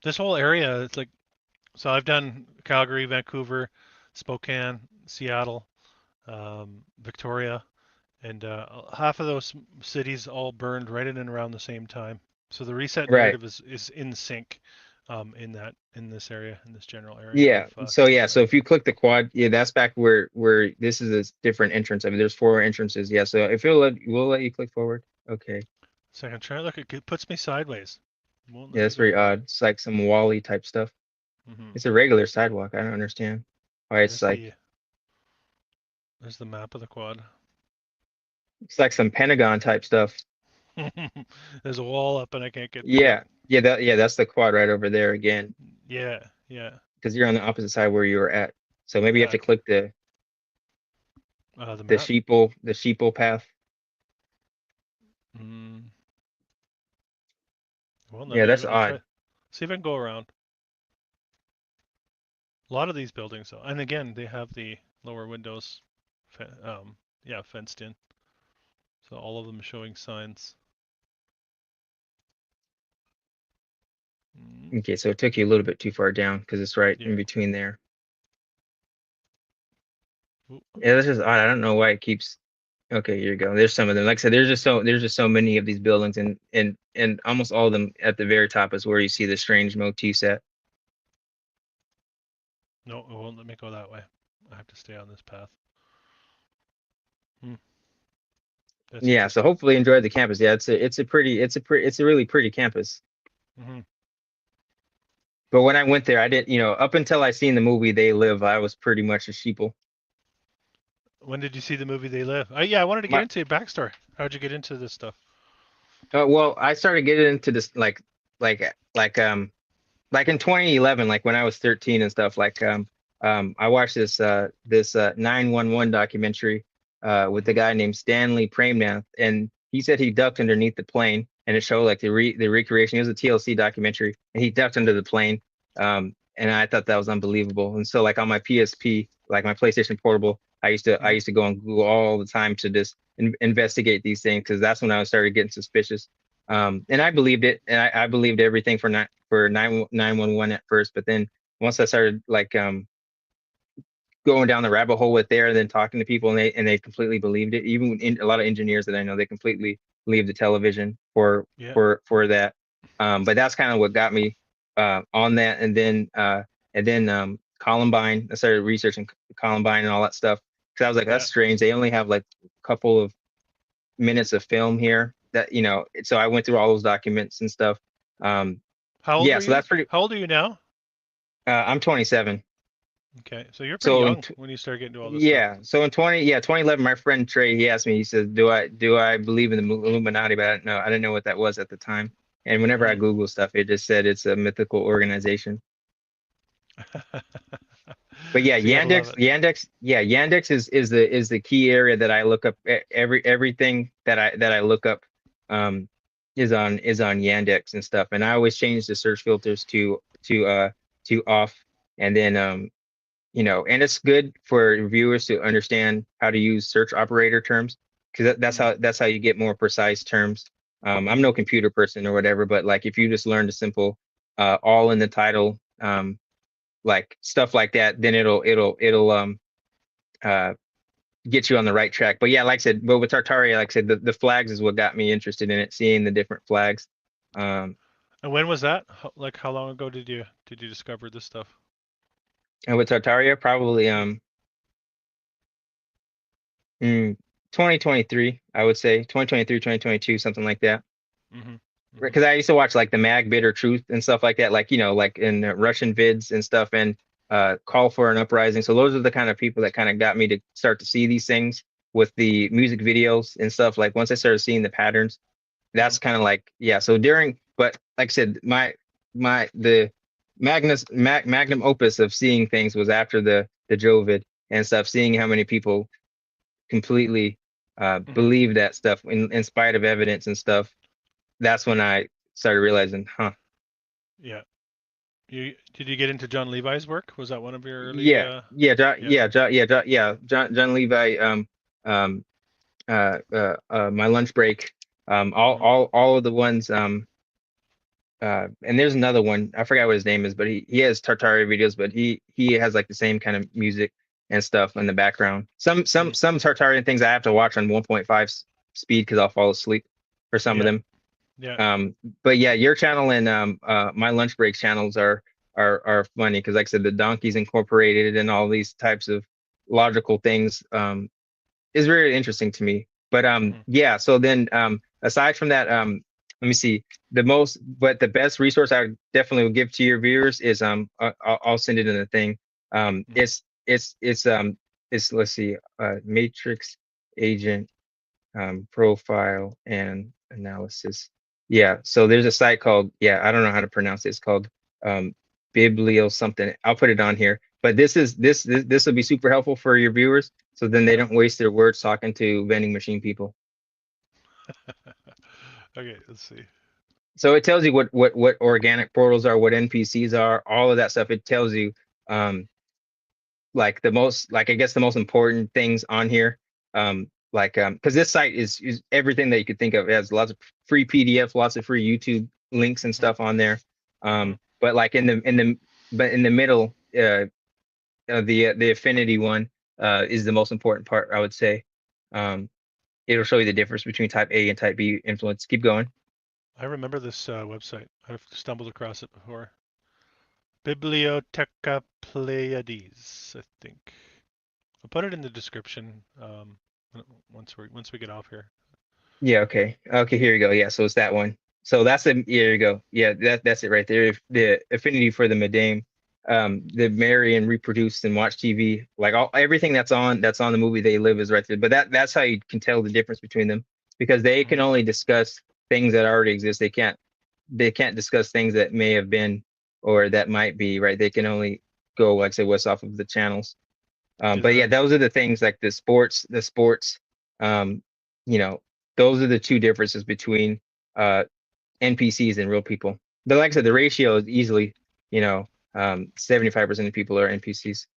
This whole area, it's like so I've done Calgary, Vancouver, Spokane, Seattle, Victoria, and half of those cities all burned right in and around the same time. So the reset Right. narrative is in sync in this area in this general area Yeah. of So Canada. if you click the quad, yeah, that's back where this is a different entrance. I mean, there's four entrances. Yeah. So if we'll let you click forward. Okay. Second try. Look, it puts me sideways. Won't let Yeah, me it's go very around. odd. It's like some Wally type stuff. Hmm. It's a regular sidewalk. I don't understand why There's the there's the map of the quad. it's like some Pentagon type stuff. There's a wall up and I can't get through it. Yeah, that's the quad right over there again, Yeah, yeah, because you're on the opposite side where you were at. So maybe you have to exactly. click the The the map. sheeple path. Mm, won't let Yeah, me. that's I'll try. odd. See if I can go around. A lot of these buildings, though, and again, they have the lower windows, yeah, fenced in. So all of them showing signs. Mm, Okay, so it took you a little bit too far down because it's right in yeah. between there. Ooh, Yeah, this is odd. I don't know why it keeps. Okay, here you go. There's some of them. Like I said, there's just so many of these buildings, and almost all of them at the very top is where you see the strange motifs at. no, it won't let me go that way. I have to stay on this path. Hmm, that's Yeah, so interesting. hopefully you enjoyed the campus. Yeah, it's a really pretty campus. Hmm. But when I went there, I didn't, up until I seen the movie They Live, I was pretty much a sheeple. When did you see the movie They Live? Yeah, I wanted to get My, into your backstory. How'd you get into this stuff? well, I started getting into this like like like in 2011, like when I was 13 and stuff, I watched this 911 documentary with the Hmm. guy named Stanley Pramath, and he said he ducked underneath the plane, and it showed like the recreation. It was a TLC documentary, and he ducked under the plane, and I thought that was unbelievable. And so like on my PSP, like my PlayStation Portable, I Hmm. used to go on Google all the time to just investigate these things because that's when I started getting suspicious. And I believed it, and I believed everything for 911 at first, but then once I started like going down the rabbit hole with there, and then talking to people, and they completely believed it. Even a lot of engineers that I know, they completely believe the television Yeah, for that. But that's kind of what got me on that, and then Columbine. I started researching Columbine and all that stuff because I was like, that's yeah. strange. They only have like a couple of minutes of film here that so I went through all those documents and stuff. um How old yeah, were so you? that's pretty. How old are you now? I'm 27. Okay, so you're pretty so young when you started getting into all this stuff. yeah, so in 2011, my friend Trey, he asked me, he said, do I believe in the Illuminati? But I didn't know what that was at the time. And whenever I Hmm. Google stuff, it just said it's a mythical organization. But yeah, So you gotta love it. Yandex is the key area that I look up. Everything that I look up um is on Yandex and stuff. And I always change the search filters to off. And then and it's good for viewers to understand how to use search operator terms, because Hmm. that's how you get more precise terms. I'm no computer person or whatever, but like if you just learn the simple all in the title, like stuff like that, then it'll uh get you on the right track. But yeah, like I said, but with Tartaria, like I said, the flags is what got me interested in it, seeing the different flags. Um And when was that? Like, how long ago did you discover this stuff? and with Tartaria, probably mm, 2023, I would say 2023, 2022, something like that. Hmm. Hmm. Because I used to watch like the Mag Bitter Truth and stuff like that, like like in Russian vids and stuff, and Call for an Uprising. So those are the kind of people that kind of got me to start to see these things with the music videos and stuff. Like once I started seeing the patterns, Hmm. that's kind of like, yeah. So but like I said, the magnum opus of seeing things was after the Jovid and stuff, seeing how many people completely Hmm. believe that stuff in spite of evidence and stuff. That's when I started realizing, huh? Yeah. Did you get into John Levi's work? Was that one of your early? Yeah, yeah, Yeah. John Levi. My lunch break. Hmm. All of the ones. And there's another one. I forgot what his name is, but he has Tartaria videos, but he has like the same kind of music and stuff in the background. Hmm. Some Tartarian things I have to watch on 1.5 speed because I'll fall asleep for some of Yeah. them. Yeah. Um, but yeah, your channel and my lunch break channels are funny because, like I said, the donkeys incorporated and all these types of logical things is very interesting to me. But Hmm. yeah, so then aside from that, let me see. But the best resource I definitely would give to your viewers is I'll send it in the thing. Mhm. It's let's see, matrix agent profile and analysis. Yeah, so there's a site called, yeah, I don't know how to pronounce it. It's called um, Biblio something. I'll put it on here. But this will be super helpful for your viewers, so then they Yeah. don't waste their words talking to vending machine people. Okay, let's see. So it tells you what organic portals are, what NPCs are, all of that stuff. It tells you um, like the most, like I guess the most important things on here. Because this site is everything that you could think of. It has lots of free PDF, lots of free YouTube links and Mhm. stuff on there. Mhm. But like in the middle, the affinity one is the most important part, I would say. Um, it'll show you the difference between type A and type B influence. Keep going. I remember this website. I've stumbled across it before. Biblioteca Pleiades, I think. I'll put it in the description once we get off here. Yeah, okay. Okay, here you go. Yeah, so it's that one. So that's the here you go. Yeah, that's it right there. The affinity for the Madame, the marry and reproduce and watch TV, like everything that's on the movie They Live is right there. But that's how you can tell the difference between them because they can Mhm. only discuss things that already exist. They can't discuss things that may have been or that might be, right? They can only go like say what's off of the channels. Is But that yeah, those are the things like the sports, um, you know, those are the two differences between uh, NPCs and real people. But like I said, the ratio is easily, 75% of people are NPCs.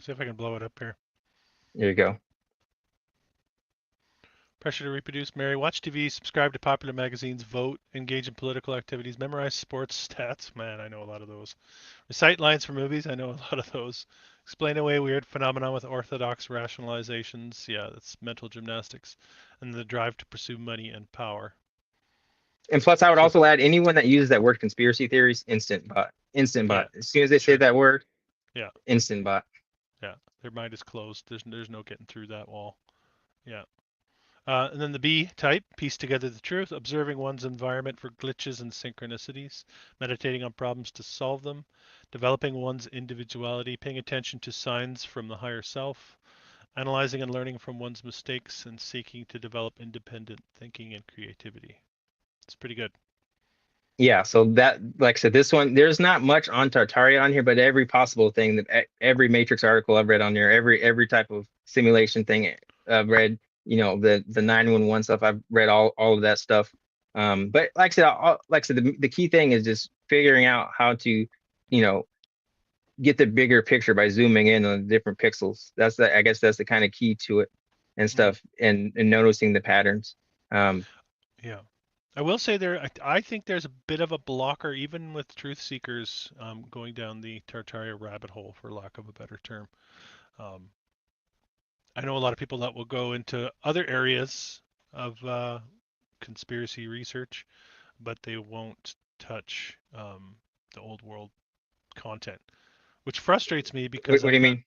see if I can blow it up here. There you go. Pressure to reproduce, marry, watch TV, subscribe to popular magazines, vote, engage in political activities, memorize sports stats. Man, I know a lot of those. Recite lines from movies. I know a lot of those. Explain away weird phenomena with orthodox rationalizations. Yeah, that's mental gymnastics. And the drive to pursue money and power. And plus, I would So, also add anyone that uses that word conspiracy theories, instant bot, instant yeah, bot. As soon as they say sure. that word, Yeah, instant bot. yeah. Their mind is closed. There's no getting through that wall. Yeah. And then the B type, piece together the truth, observing one's environment for glitches and synchronicities, meditating on problems to solve them, developing one's individuality, paying attention to signs from the higher self, analyzing and learning from one's mistakes, and seeking to develop independent thinking and creativity. It's pretty good. Yeah, so that, like I said, this one, there's not much on Tartaria on here, but every possible thing that every Matrix article I've read on there, every type of simulation thing I've read, the 911 stuff, I've read all of that stuff. But like I said, the key thing is just figuring out how to, you know, get the bigger picture by zooming in on the different pixels. I guess that's the kind of key to it and Hmm. stuff, and noticing the patterns. Um, Yeah. I will say I think there's a bit of a blocker, even with truth seekers going down the Tartaria rabbit hole, for lack of a better term. Um, I know a lot of people that will go into other areas of conspiracy research, but they won't touch the old world content, which frustrates me what, because what do I've you got mean?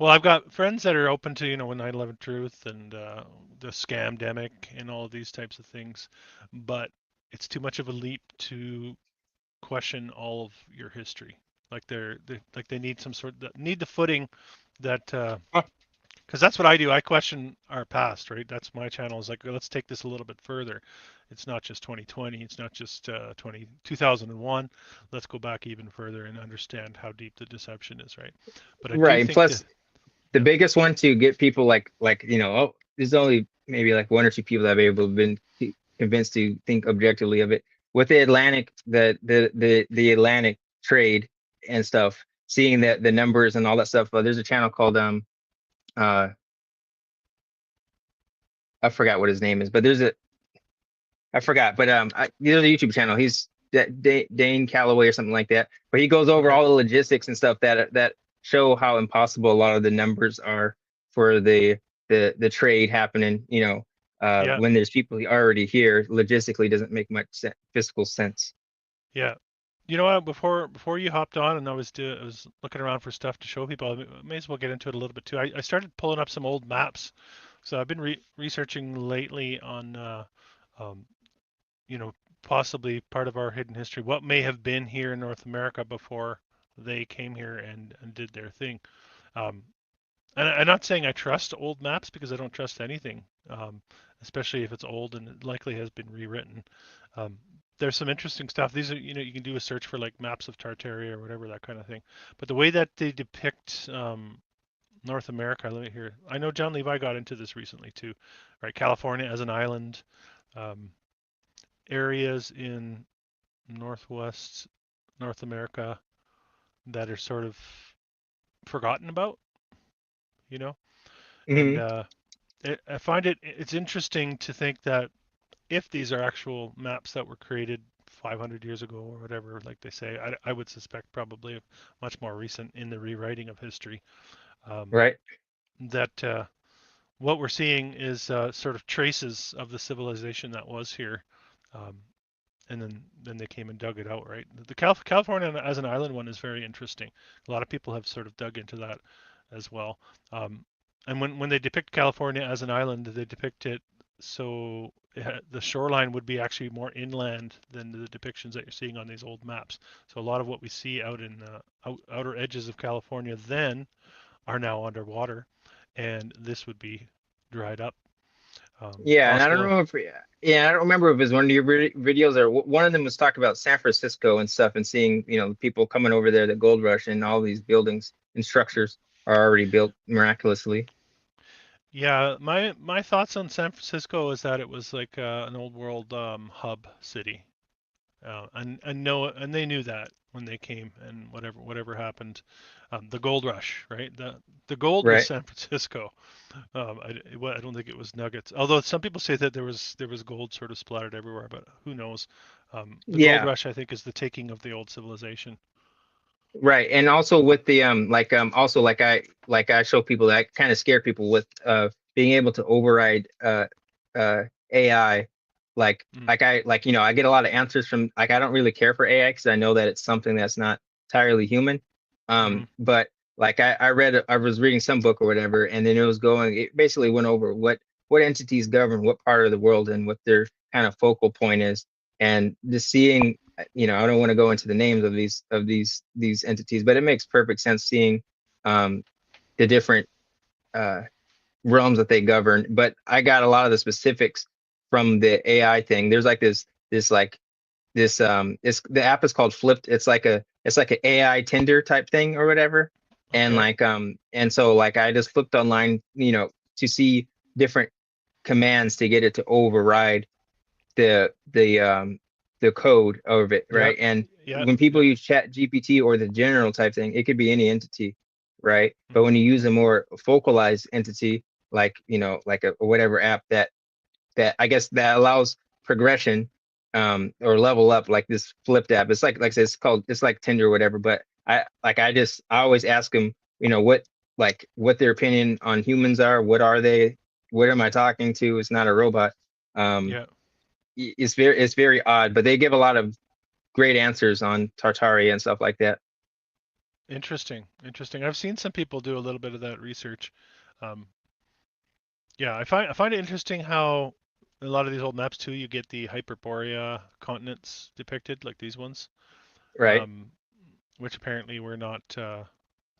I've got friends that are open to 9/11 truth and the scamdemic and all of these types of things, but it's too much of a leap to question all of your history. Like they need some sort need the footing that because that's what I do. I question our past, right? That's my channel. Is like, let's take this a little bit further. It's not just 2020. It's not just 2001. Let's go back even further and understand how deep the deception is, right? But I do Right, and think that, plus the yeah, biggest one to get people oh, there's only maybe like one or two people that have able been convinced to think objectively of it with the Atlantic, the Atlantic trade and stuff, seeing that the numbers and all that stuff. There's a channel called uh I forgot what his name is, but I forgot, but there's a YouTube channel. He's Dane Calloway or something like that, but he goes over okay, all the logistics and stuff that show how impossible a lot of the numbers are for the trade happening. yeah, When there's people already here, logistically doesn't make much physical sense. yeah. You know what? Before you hopped on, and I was looking around for stuff to show people. I may as well get into it a little bit too. I started pulling up some old maps So I've been researching lately on, um, you know, possibly part of our hidden history, what may have been here in North America before they came here and did their thing. Um, and I'm not saying I trust old maps because I don't trust anything, especially if it's old and it likely has been rewritten. Um, there's some interesting stuff. These are, you can do a search for like maps of Tartaria or whatever, that kind of thing. But the way that they depict North America, let me hear. I know John Levi got into this recently too, right? California as an island, um, areas in Northwest North America that are sort of forgotten about, you know, and Hmm. I find it's interesting to think that if these are actual maps that were created 500 years ago or whatever, like they say, I would suspect probably much more recent in the rewriting of history, um, Right. that what we're seeing is sort of traces of the civilization that was here, um, and then they came and dug it out. Right, the California as an island one is very interesting. A lot of people have sort of dug into that as well. Um, and when they depict California as an island, they depict it so the shoreline would be actually more inland than the depictions that you're seeing on these old maps. So a lot of what we see out in the outer edges of California then are now underwater, and this would be dried up. Yeah, and I don't Possible. know if yeah, I don't remember if it was one of your videos or one of them was talking about San Francisco and stuff and seeing, people coming over there, the gold rush, and all these buildings and structures are already built miraculously. Yeah, my thoughts on San Francisco is that it was like an old world hub city, and know and they knew that when they came and whatever happened, the gold rush, right? The gold was Right. San Francisco. I don't think it was nuggets. Although some people say that there was gold sort of splattered everywhere, but who knows? The gold Yeah. rush, I think, is the taking of the old civilization. Right. And also with the also like I show people that I kind of scare people with being able to override AI, Mm, I get a lot of answers from, like, I don't really care for AI because I know that it's something that's not entirely human. mm, But like I was reading some book or whatever, and then it basically went over what entities govern what part of the world and what their kind of focal point is. And just seeing, I don't want to go into the names of these entities, but it makes perfect sense seeing um, the different uh, realms that they govern. But I got a lot of the specifics from the AI thing. There's like this like this it's the app is called Flipped. It's like a AI Tinder type thing or whatever. And okay. and so like I just flipped online, to see different commands to get it to override the the um the code of it, Yeah. right? And Yeah. when people Yeah. use Chat GPT or the general type thing, it could be any entity, right? But when Hmm. you use a more focalized entity, like like a whatever app that I guess that allows progression, or level up, like this flipped app. It's like I said, it's like Tinder or whatever. But I always ask them, what their opinion on humans are. What are they? What am I talking to? It's not a robot. Um, Yeah. it's very odd, but they give a lot of great answers on Tartaria and stuff like that. Interesting. Interesting. I've seen some people do a little bit of that research. Um, yeah, I find it interesting how a lot of these old maps too, you get the Hyperborea continents depicted, like these ones, Right, um, which apparently were not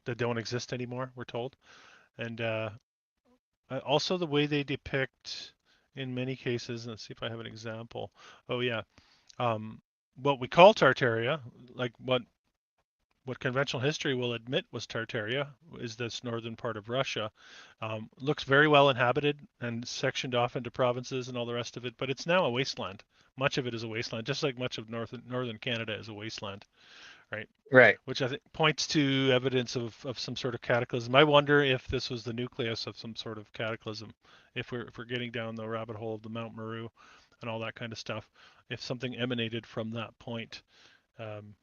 that don't exist anymore. We're told, and also the way they depict, in many cases. Let's see if I have an example. Oh yeah, um, what we call Tartaria, like what conventional history will admit was Tartaria, is this northern part of Russia. Looks very well inhabited and sectioned off into provinces and all the rest of it, but it's now a wasteland. Much of it is a wasteland, just like much of northern Canada is a wasteland, right? right, Which I think points to evidence of some sort of cataclysm. I wonder if this was the nucleus of some sort of cataclysm, if we're getting down the rabbit hole of the Mount Meru and all that kind of stuff, if something emanated from that point. Um,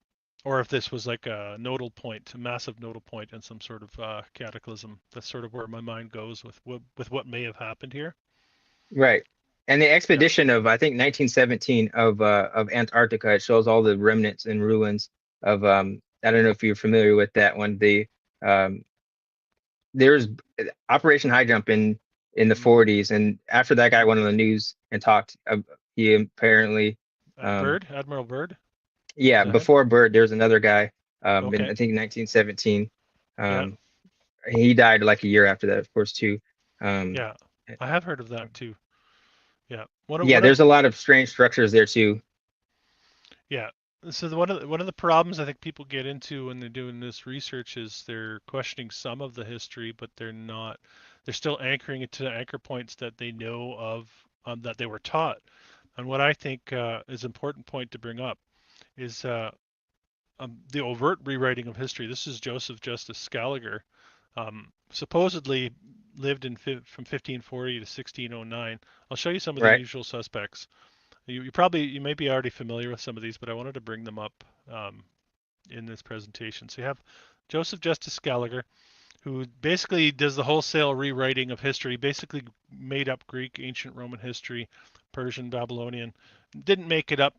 or if this was like a nodal point, a massive nodal point in some sort of cataclysm. That's sort of where my mind goes with what may have happened here. right. And the Yeah, expedition of, I think, 1917 of Antarctica, it shows all the remnants and ruins of I don't know if you're familiar with that one. The There's Operation High Jump in the Mm. 40s, and after that guy went on the news and talked, he apparently, um, Byrd, Admiral Byrd, is yeah, that him? before Byrd, there's another guy, in Okay. I think 1917. Yeah. Um, he died like a year after that, of course, too. Um, Yeah. I have heard of that too. Yeah. yeah, there's a lot of strange structures there too. Yeah. So one of the problems I think people get into when they're doing this research is they're questioning some of the history, but they're not. They're still anchoring it to anchor points that they know of, that they were taught. And what I think is an important point to bring up is the overt rewriting of history. This is Joseph Justice Scaliger, supposedly lived from 1540 to 1609. I'll show you some of the Right, usual suspects. You may be already familiar with some of these, but I wanted to bring them up in this presentation. So you have Joseph Justice Scaliger, who basically does the wholesale rewriting of history, basically made up Greek, ancient Roman history, Persian, Babylonian. Didn't make it up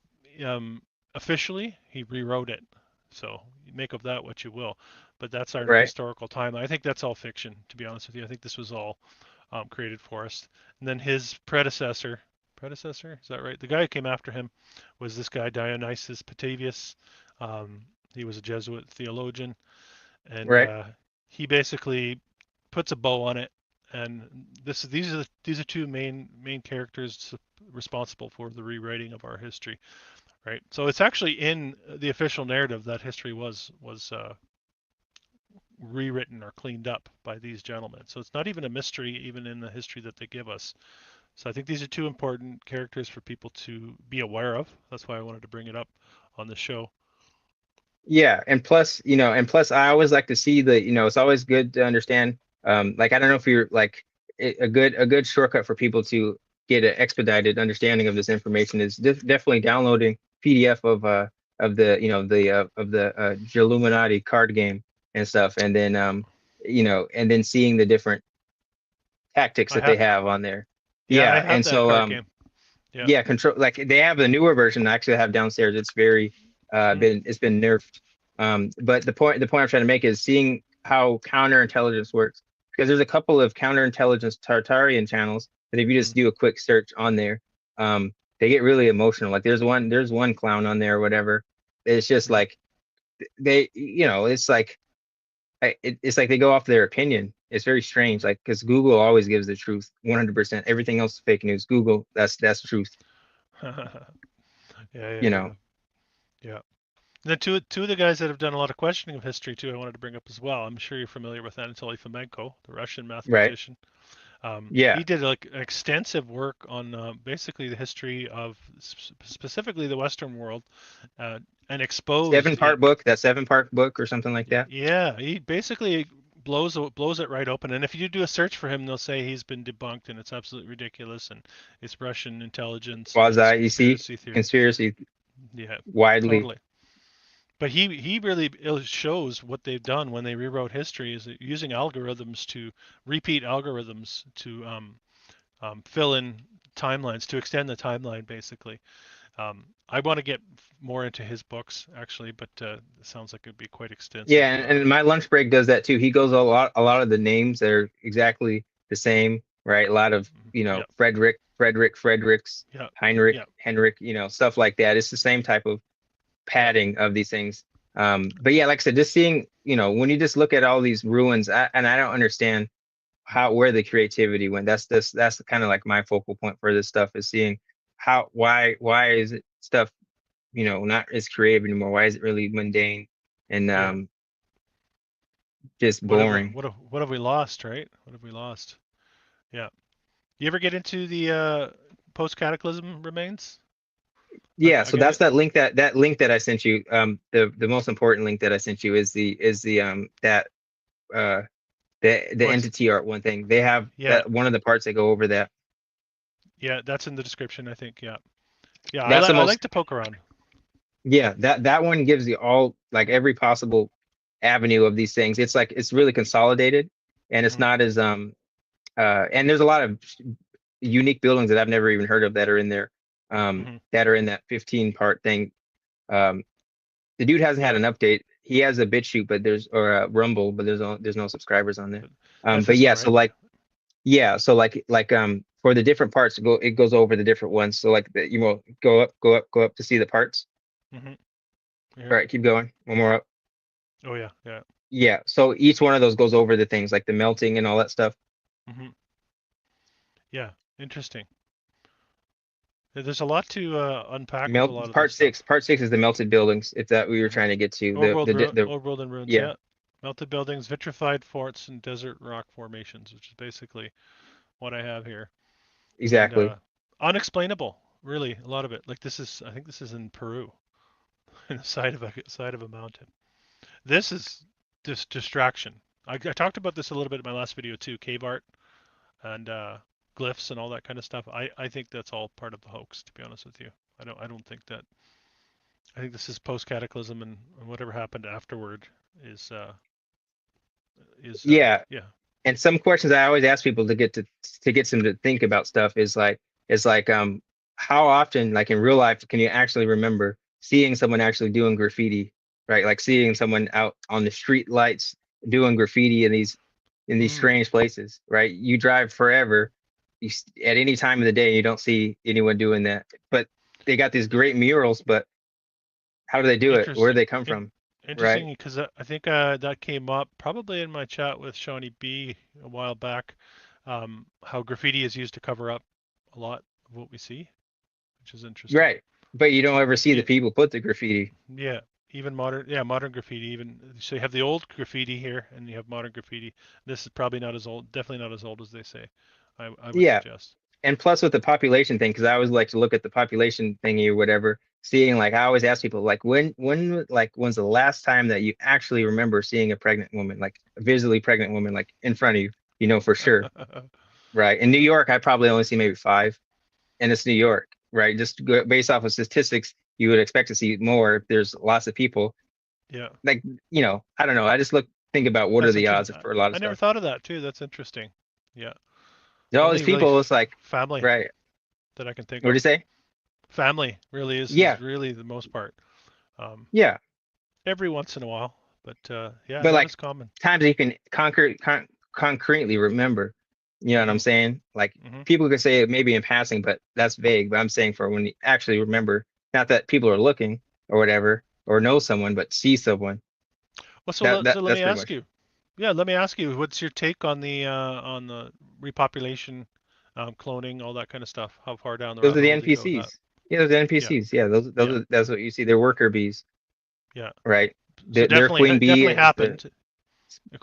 officially, he rewrote it. So you make of that what you will. But that's our right, historical timeline. I think that's all fiction, to be honest with you. I think this was all created for us. And then his predecessor, is that right? The guy who came after him was this guy Dionysius Petavius. Um, he was a Jesuit theologian, and right. he basically puts a bow on it. And these are two main characters responsible for the rewriting of our history, right? So it's actually in the official narrative that history was rewritten or cleaned up by these gentlemen. So it's not even a mystery, even in the history that they give us. So I think these are two important characters for people to be aware of. That's why I wanted to bring it up on the show. Yeah, and plus, I always like to see it's always good to understand. Like I don't know if you're like a good shortcut for people to get an expedited understanding of this information is definitely downloading PDF of the Illuminati card game and stuff, and then and then seeing the different tactics I that they have, have on there. yeah, I Yeah, have and that so card game. Yeah. yeah, control like they have the newer version I actually have downstairs. It's very Mm. it's been nerfed. But the point I'm trying to make is seeing how counterintelligence works, because there's a couple of counterintelligence Tartarian channels that if you just Mm. do a quick search on there, they get really emotional. Like there's one clown on there or whatever. It's just Mm. like it's like it's like they go off their opinion. It's very strange, like because Google always gives the truth 100%. Everything else is fake news. Google, that's truth. Yeah, yeah, You yeah, know, yeah. And then two of the guys that have done a lot of questioning of history too, I wanted to bring up as well. I'm sure you're familiar with Anatoly Fomenko, the Russian right? mathematician. Yeah, He did like extensive work on basically the history of specifically the Western world, and exposed seven it. part book. That 7 part book or something like that. Yeah, he basically blows it right open. And if you do a search for him, they'll say he's been debunked and it's absolutely ridiculous and it's Russian intelligence and it's Quasi, you see, conspiracy theory. conspiracy Yeah, widely. totally. But he really shows what they've done when they rewrote history is using algorithms to repeat algorithms to fill in timelines to extend the timeline basically. I want to get more into his books actually, but it sounds like it'd be quite extensive. Yeah, and my lunch break does that too. He goes a lot of the names that are exactly the same, right? A lot of Yeah, Fredericks, yeah, Heinrich, yeah, Henrik, stuff like that. It's the same type of yeah, padding of these things. But yeah, like I said, just seeing, when you just look at all these ruins, and I don't understand where the creativity went. That's kind of like my focal point for this stuff is seeing why is it stuff, not as creative anymore? Why is it really mundane and yeah. just boring? What have we lost, right? What have we lost? Yeah. You ever get into the post cataclysm remains? Yeah, I so got that's it. that link that I sent you. The most important link that I sent you is the that uh the Oh, it's entity art one thing. They have yeah, that one of the parts that go over that. yeah. That's in the description, I think. Yeah, yeah. That's the I like most. to poke around. Yeah, that one gives you all like every possible avenue of these things. It's like it's really consolidated, and it's Hmm. not as and there's a lot of unique buildings that I've never even heard of that are in there, Hmm. that are in that 15 part thing. Um, the dude hasn't had Yeah, an update. He has a BitChute, but there's or a Rumble, but there's no subscribers on there. that's But this yeah, one, so right? like Yeah, so for the different parts, it goes over the different ones. So like you will go up, go up, go up to see the parts. Mm-hmm. All Here. right, keep going. One more up. Oh yeah, yeah. Yeah, so each one of those goes over the things like the melting and all that stuff. Mm-hmm. Yeah. Interesting. There's a lot to unpack with a Melt lot of this part stuff. six. Part six is the melted buildings. If that we were Mm-hmm. trying to get to the Old world and ruins. yeah, Yeah. Melted buildings, vitrified forts, and desert rock formations, which is basically what I have here. And exactly. unexplainable, really, a lot of it. Like this is, I think this is in Peru, in the side of a mountain. This is just distraction. I talked about this a little bit in my last video too, cave art and glyphs and all that kind of stuff. I think that's all part of the hoax, to be honest with you. I don't think that. I think this is post cataclysm, and whatever happened afterward is Yeah, yeah. and some questions I always ask people to get them to think about stuff is like how often like in real life can you actually remember seeing someone actually doing graffiti, right? Like seeing someone out on the street lights doing graffiti in these Mm, strange places, right? You drive forever, at any time of the day you don't see anyone doing that, but they got these great murals, but how do they do it? Where do interesting. they come from, right? Interesting because I think that came up probably in my chat with Shawnee B a while back. How graffiti is used to cover up a lot of what we see, which is interesting. Right. But you don't ever see the Yeah, people put the graffiti. yeah, even modern graffiti. Even so, you have the old graffiti here, and you have modern graffiti. This is probably not as old, definitely not as old as they say. I would Yeah. suggest. And plus with the population thing, because I always like to look at the population thingy or whatever, seeing like I always ask people like when's the last time that you actually remember seeing a pregnant woman, like a visually pregnant woman, like in front of you, for sure. Right. In New York, I probably only see maybe five, and it's New York, right? Based off of statistics, you would expect to see more if there's lots of people. Yeah, Like, I don't know. I just think about what are that's the interesting. odds for a lot of I never stuff. thought of that too. That's interesting. Yeah, There are all these only really people, it's like, family right. that I can think What do you of. say? Family really is Yeah. really the most part. Um, Yeah. every once in a while, but yeah, But not like as common. times you can concretely remember, you know what I'm Hmm. saying? Like Hmm. people could say it maybe in passing, but that's vague. But I'm saying for when you actually remember, not that people are looking or whatever, or know someone, but see someone. Well, so let That's me pretty ask much. you. Yeah, let me ask you. What's your take on the repopulation, cloning, all that kind of stuff? How far down the Those are rabbit the hole do you go with that? NPCs. Yeah, those are the Yeah, NPCs. Yeah, yeah, that's what you see. They're worker bees, yeah. right? So Their definitely queen bee definitely is the happened.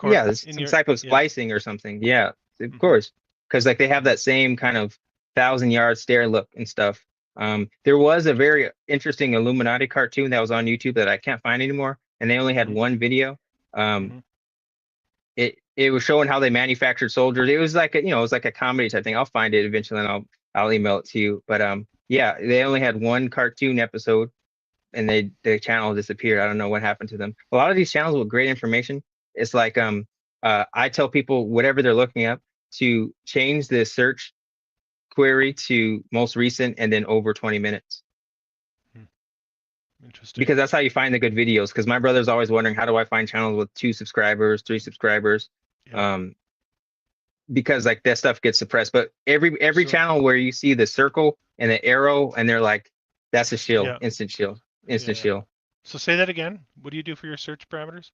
yeah, there's In some your type of yeah. splicing or something. Yeah, of Hmm. course, because like they have Hmm. that same kind of 1,000 yard stare look and stuff. There was a Interesting. very interesting Illuminati cartoon that was on YouTube that I can't find anymore, and they only had Hmm. one video. Um, Hmm. it was showing how they manufactured soldiers. It was like it was like a comedy type thing. I'll find it eventually and I'll email it to you. But yeah, they only had one cartoon episode and the channel disappeared. I don't know what happened to them. A lot of these channels with great information, it's like I tell people whatever they're looking up to change the search query to most recent and then over 20 minutes Hmm. Interesting. because that's how you find the good videos. Because my brother's always wondering how do I find channels with 2 subscribers, 3 subscribers, Yeah. um, because like that stuff gets suppressed. But every So channel where you see the circle and the arrow and they're like, that's a shill, yeah, instant shill, instant yeah, yeah. shill. So say that again. What do you do for your search parameters?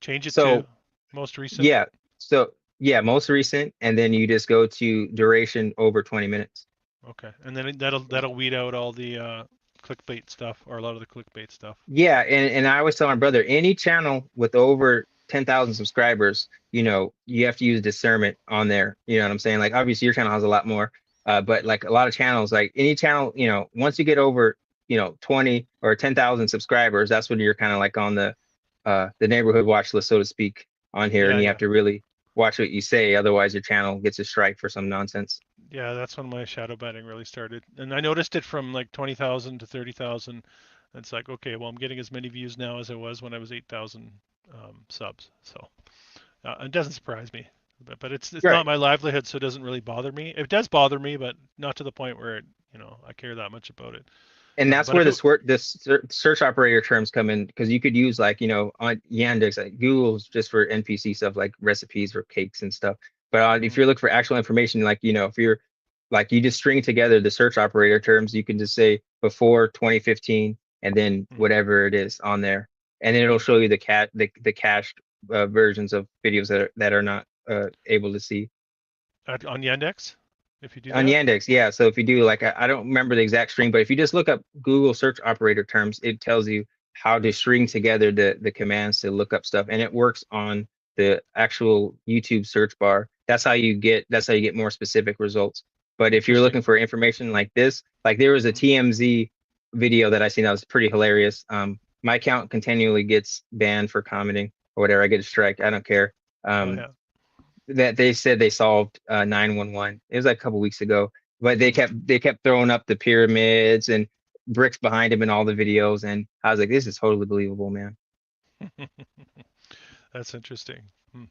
Change it to So most recent. yeah. So yeah, most recent, and then you just go to duration over 20 minutes. Okay, and then that'll weed out all the clickbait stuff or a lot of the clickbait stuff. Yeah, and I always tell my brother, any channel with over 10,000 subscribers, you have to use discernment on there. You know what I'm saying? Like obviously your channel has a lot more, but Yeah. like a lot of channels, like any channel, once you get over, 20 or 10,000 subscribers, that's when you're kind of like on the neighborhood watch list, so to speak, on here, Yeah, and you have yeah. to really watch what you say, otherwise your channel gets a strike for some nonsense. Yeah, that's when my shadow banning really started. And I noticed it from like 20,000 to 30,000. It's like, okay, well, I'm getting as many views now as I was when I was 8,000 subs. So it doesn't surprise me. But it's not Right. my livelihood, so it doesn't really bother me. It does bother me, but not to the point where I care that much about it. And that's But where if it, search operator terms come in because you could use like on Yandex, like Google's just for NPC stuff like recipes for cakes and stuff. But if you're looking for actual information, like, if you're like, you just string together the search operator terms, you can just say before 2015 and then whatever it is on there. And then it'll show you the cached versions of videos that are not able to see. On Yandex, if you do On that? Yandex, yeah. So if you do, like, I don't remember the exact string, but if you just look up Google search operator terms, it tells you how to string together the commands to look up stuff, and it works on the actual YouTube search bar. That's how you get more specific results. But if you're Interesting. looking for information like this, like, there was a TMZ video that I seen that was pretty hilarious. My account continually gets banned for commenting or whatever. I get a strike. I don't care. Oh Um, yeah. that they said they solved 911. It was like a couple weeks ago, but they Hmm. kept throwing up the pyramids and bricks behind him in all the videos, and I was like, this is totally believable, man. That's interesting. Hmm.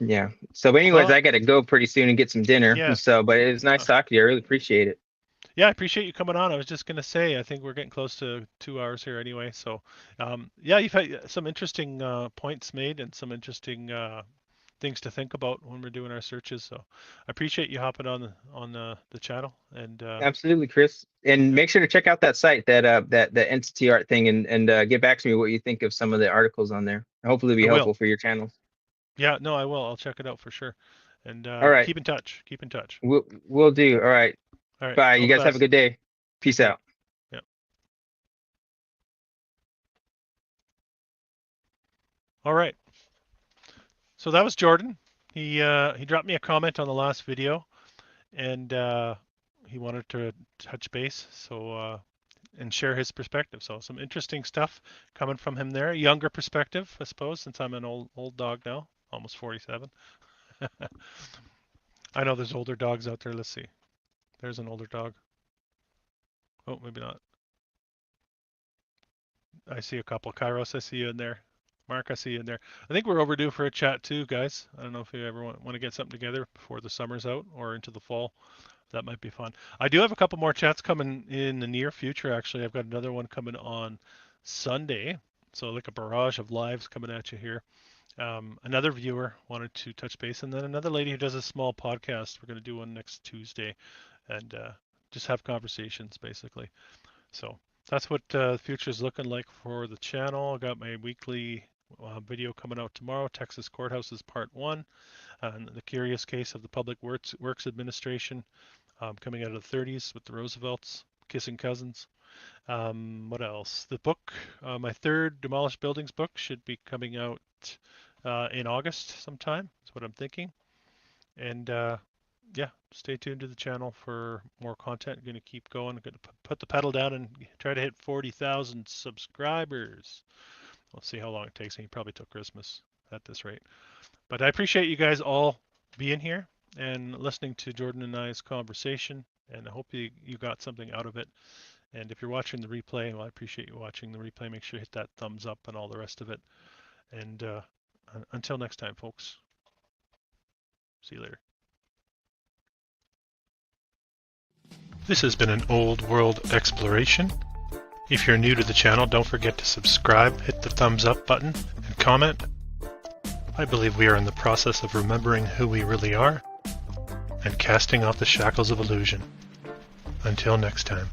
Yeah. So, but anyways, Well, I got to go pretty soon and get some dinner. yeah. So, but it was nice Uh, talking to you. I really appreciate it. yeah, I appreciate you coming on. I was just gonna say, I think we're getting close to 2 hours here anyway. So, yeah, you've had some interesting points made and some interesting things to think about when we're doing our searches. So, I appreciate you hopping on the channel. And Absolutely, Chris. And yeah, make sure to check out that site, that entity art thing, and get back to me what you think of some of the articles on there. Hopefully, it'll I be will. helpful for your channel. Yeah, no, I will. I'll check it out for sure. And All right, keep in touch. Keep in touch. we'll do. All right. All right. Bye. All You the guys have a best. good day. Peace Yeah. out. Yeah. All right. So that was Jordan. He dropped me a comment on the last video, and he wanted to touch base and share his perspective. So some interesting stuff coming from him there. Younger perspective, I suppose, since I'm an old dog now, almost 47. I know there's older dogs out there. Let's see. There's an older dog. Oh, maybe not. I see a couple. Kairos, I see you in there. Mark, I see you in there. I think we're overdue for a chat too, guys. I don't know if you ever want to get something together before the summer's out or into the fall. That might be fun. I do have a couple more chats coming in the near future, actually. I've got another one coming on Sunday. So, like a barrage of lives coming at you here. Another viewer wanted to touch base, and then another lady who does a small podcast. We're going to do one next Tuesday and just have conversations, basically. So, that's what the future is looking like for the channel. I got my weekly video coming out tomorrow, Texas Courthouses Part 1, and the curious case of the Public Works Administration coming out of the 30s with the Roosevelts, kissing cousins. What else? The book, my third Demolished Buildings book, should be coming out in August sometime. That's what I'm thinking. And yeah, stay tuned to the channel for more content. I'm going to keep going. I'm going to put the pedal down and try to hit 40,000 subscribers. We'll see how long it takes me. Probably till Christmas at this rate. But I appreciate you guys all being here and listening to Jordan and I's conversation. And I hope you got something out of it. And if you're watching the replay, well, I appreciate you watching the replay. Make sure you hit that thumbs up and all the rest of it. And until next time, folks, see you later. This has been an old world exploration. If you're new to the channel, don't forget to subscribe, hit the thumbs up button, and comment. I believe we are in the process of remembering who we really are and casting off the shackles of illusion. Until next time.